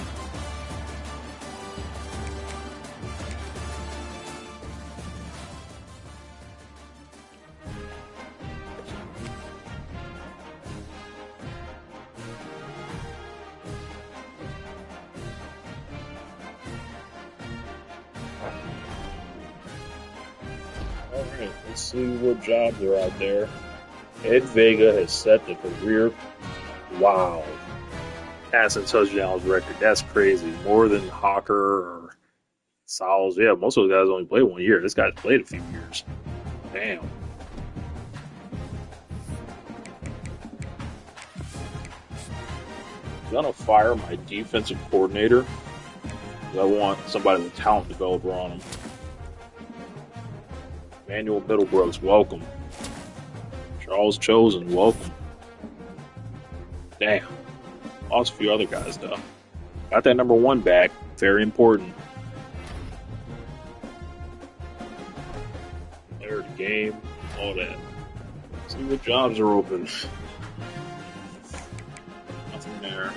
Speaker 1: All right, let's see what jobs are out there. Ed Vega has set the career. Wow. Passing touchdowns record. That's crazy. More than Hawker or Sauls. Yeah, most of those guys only played 1 year. This guy's played a few years. Damn. gonna fire my defensive coordinator. I want somebody with talent developer on him. Emmanuel Middlebrooks, welcome. Charles Chosen, welcome. Damn. Lost a few other guys, though. Got that number 1 back. Very important. Player of the game, all that. See what jobs are open. Nothing there.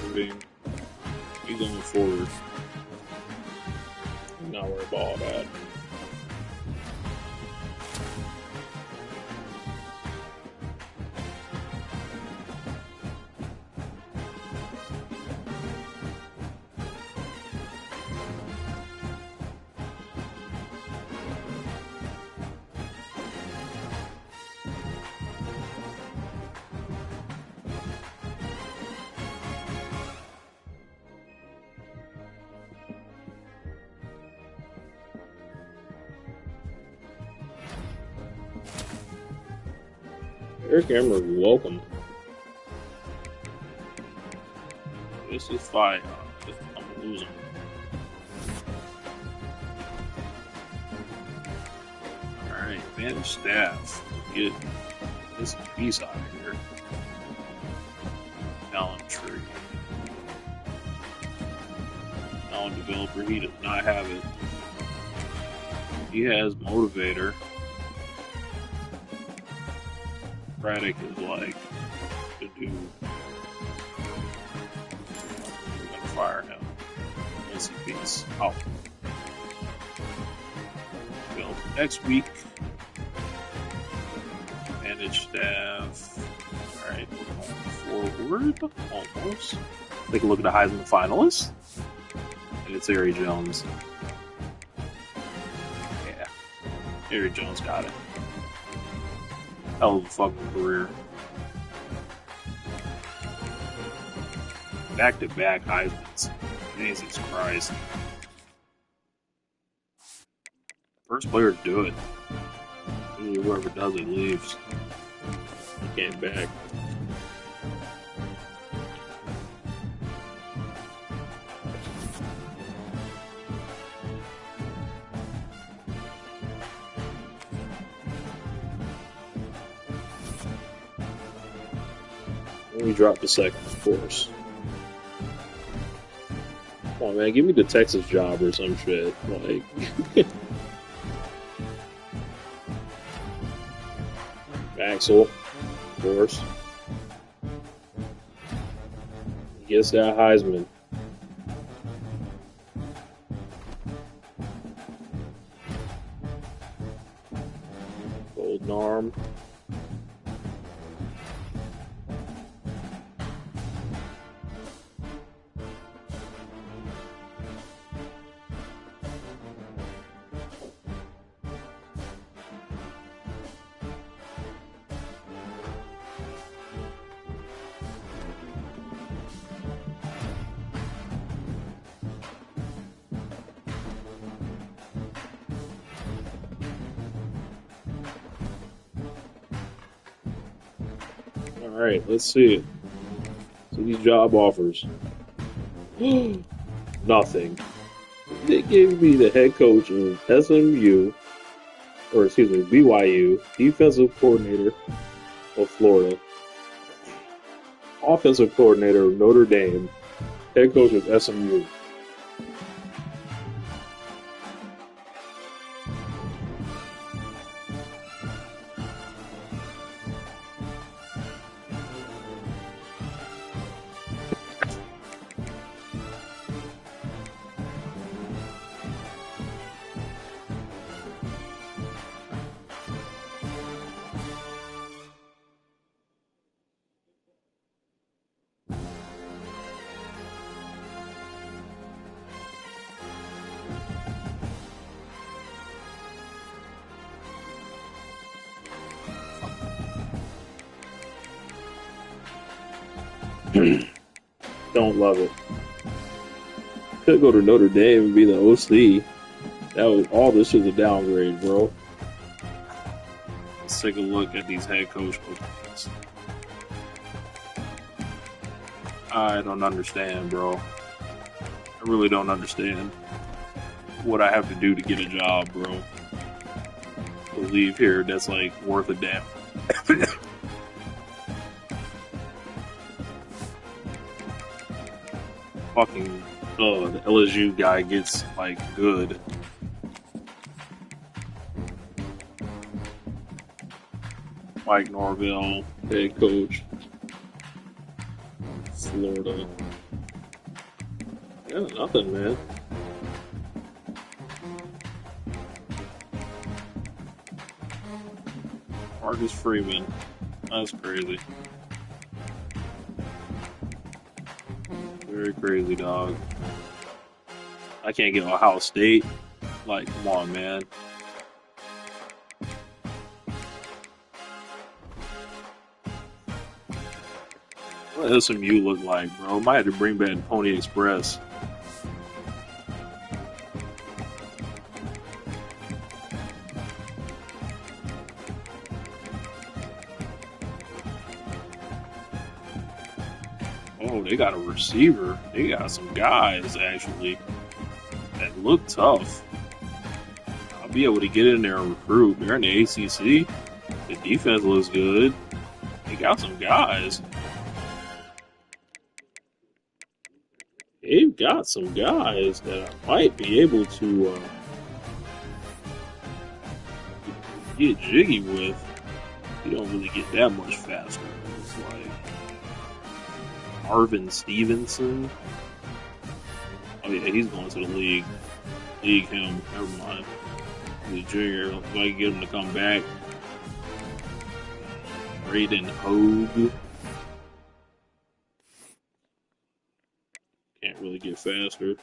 Speaker 1: Moving. Be going forward. Not worry about all that. Eric Emery, welcome. This is fine. I'm losing. Alright, manage staff. Get this piece out of here. Talent tree. Talent developer, he does not have it. He has motivator. Braddock is like to do. We're gonna fire him. NCP's out. Well, next week, manage staff. Alright, we're going forward. Almost. Take a look at the Heisman finalists. And it's Ari Jones. Yeah. Ari Jones got it. Hell of a fucking career. Back-to-back Heismans. Jesus Christ. First player to do it. Usually whoever does it leaves. He came back. We dropped the second, of course. Come on, man, give me the Texas job or some shit. Like, Maxwell, of course. He gets that Heisman. Golden arm. Alright, let's see it. See these job offers. Nothing. They gave me the head coach of SMU, or excuse me, BYU, defensive coordinator of Florida, offensive coordinator of Notre Dame, head coach of SMU. Don't love it. Could go to Notre Dame and be the OC. That was all. This is a downgrade, bro. Let's take a look at these head coach openings.
Speaker 8: I don't understand, bro. I really don't understand what I have to do to get a job, bro. To leave here, that's like worth a damn. Fucking, the LSU guy gets like good. Mike Norvell, head coach, Florida. Yeah, nothing, man. Marcus Freeman. That's crazy. Very crazy, dog. I can't get Ohio State. Like, come on, man. What does SMU look like, bro? Might have to bring back Pony Express. Oh, they got a receiver. They got some guys, actually, that look tough. I'll be able to get in there and recruit. They're in the ACC. The defense looks good. They got some guys. They've got some guys that I might be able to get jiggy with. You don't really get that much faster. It's like Marvin Stevenson. Oh yeah, he's going to the league. League him. Never mind. He's a junior. If I can get him to come back. Braden Hogue. Can't really get faster.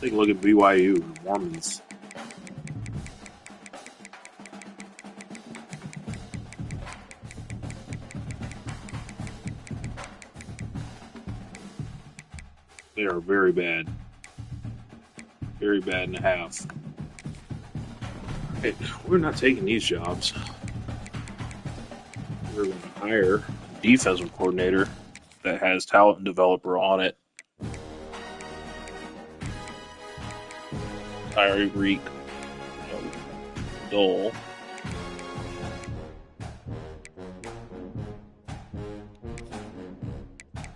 Speaker 8: Take a look at BYU, the Mormons. They are very bad. Very bad and a half. Hey, we're not taking these jobs. We're going to hire a defensive coordinator that has talent developer on it. Tyreek Dole.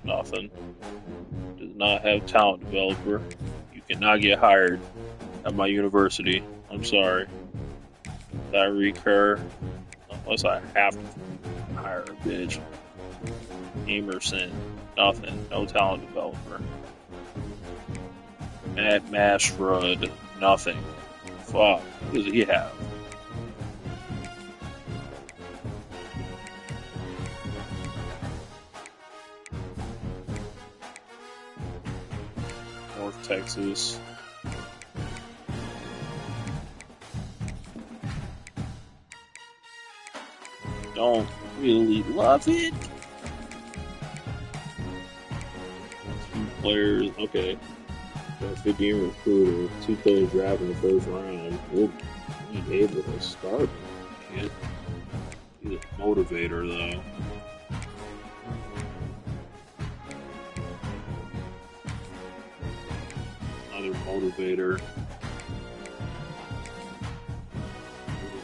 Speaker 8: Nothing. Does not have talent developer. You cannot get hired at my university. I'm sorry. Tyreek Kerr. Unless I have to hire a bitch. Emerson. Nothing. No talent developer. Matt Mashrud. Nothing. Fuck. What does he have? North Texas. Don't really love it. 2 players. Okay. 50 recruiter, 2 players drafted in the first round. We'll be able to start. Shit. He's a motivator, though. Another motivator.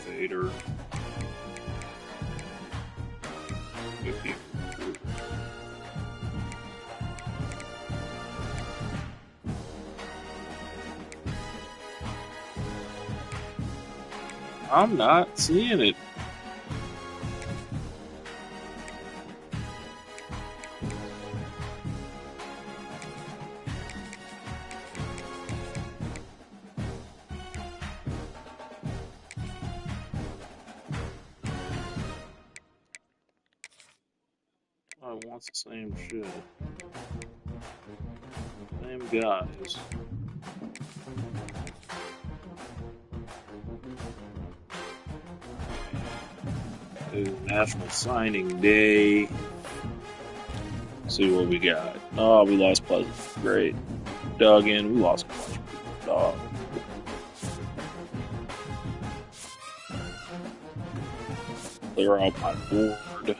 Speaker 8: Motivator. 50 recruiter. I'm not seeing it. I want the same shit. Same guys. It is National Signing Day. Let's see what we got. Oh, we lost Pleasant. Great. Duggan. We lost Pleasant. Dog. Clear out my board.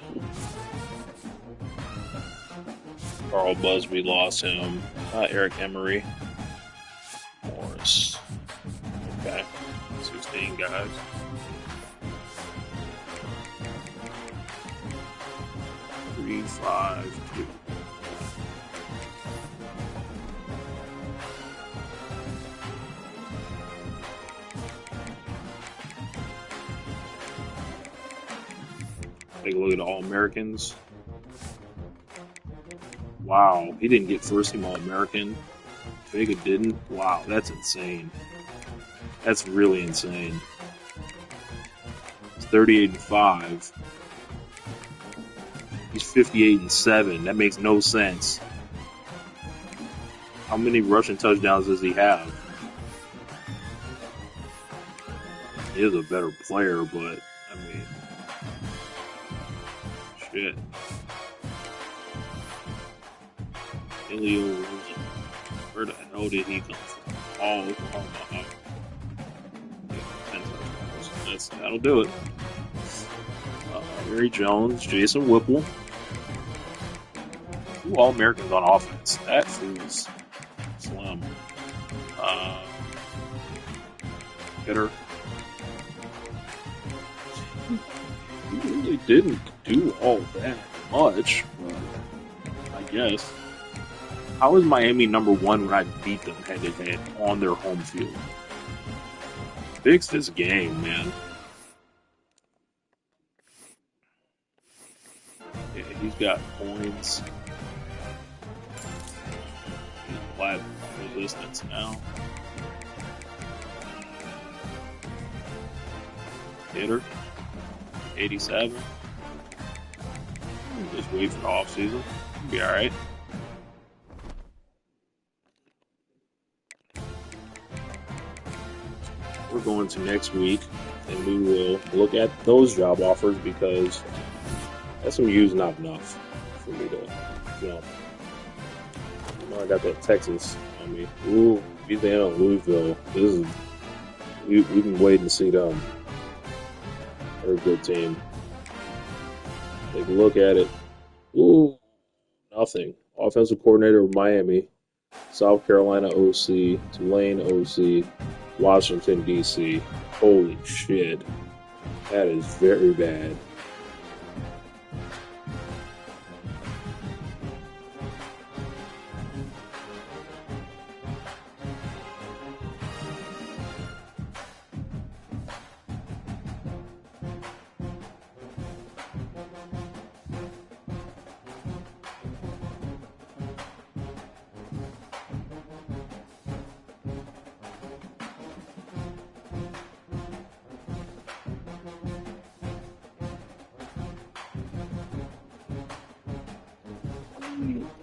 Speaker 8: Carl Busby lost him. Eric Emery. Morris. Okay. 16 guys. Three, 5, 2. Take a look at the All-Americans. Wow, he didn't get first team All-American. Vega didn't? Wow, that's insane. That's really insane. It's 38-5. He's 58-7. That makes no sense. How many rushing touchdowns does he have? He is a better player, but I mean, shit. Ilio Rosa. Where the hell did he come from? Oh, Oklahoma. That'll do it. Mary Jones, Jason Whipple. 2 All-Americans on offense. That feels slim. Hitter. He really didn't do all that much, but I guess. How is Miami number 1 when I beat them head-to-head on their home field? Fix this game, man. Yeah, he's got points. He's flat resistance now. Hitter. 87. Just wait for the offseason. Be alright. We're going to next week, and we will look at those job offers because SMU is not enough for me to, I got that Texas on me. Ooh, Louisiana, Louisville. This is we've been waiting to see them. They're a good team. Take a look at it. Ooh, nothing. Offensive coordinator of Miami, South Carolina OC, Tulane OC, Washington D.C. Holy shit, that is very bad.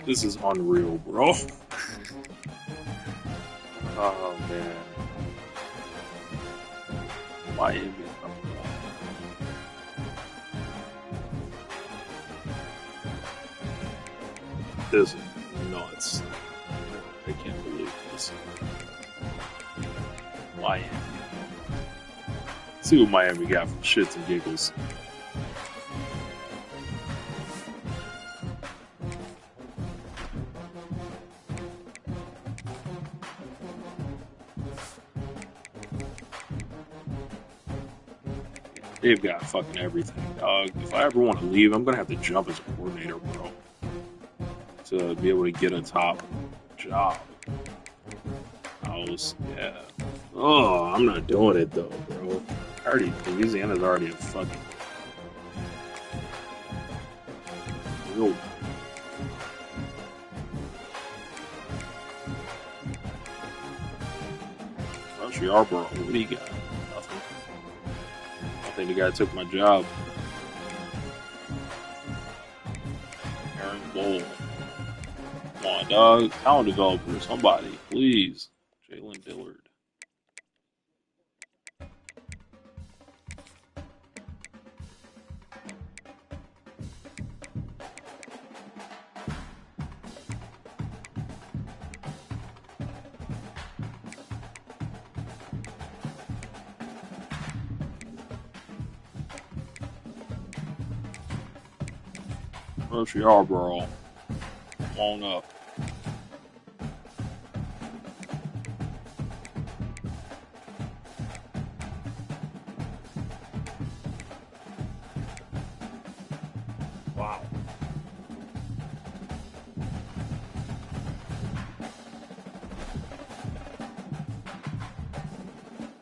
Speaker 8: This is unreal, bro. Oh, man. Miami. This is nuts. I can't believe this. Miami. Let's see what Miami got for shits and giggles. They've got fucking everything, dog. If I ever want to leave, I'm gonna have to jump as a coordinator, bro, to be able to get a top job. Yeah. Oh, I'm not doing it though, bro. Louisiana's already a fucking real. Rush Yarborough, what do you got? Nothing. I think the guy took my job. Aaron Bull. Come on, dog. Talent developer. Somebody, please. Jalen Dillard. Rush Yarborough. Come Come on up. Wow.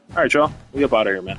Speaker 8: All right, y'all. We up out of here, man.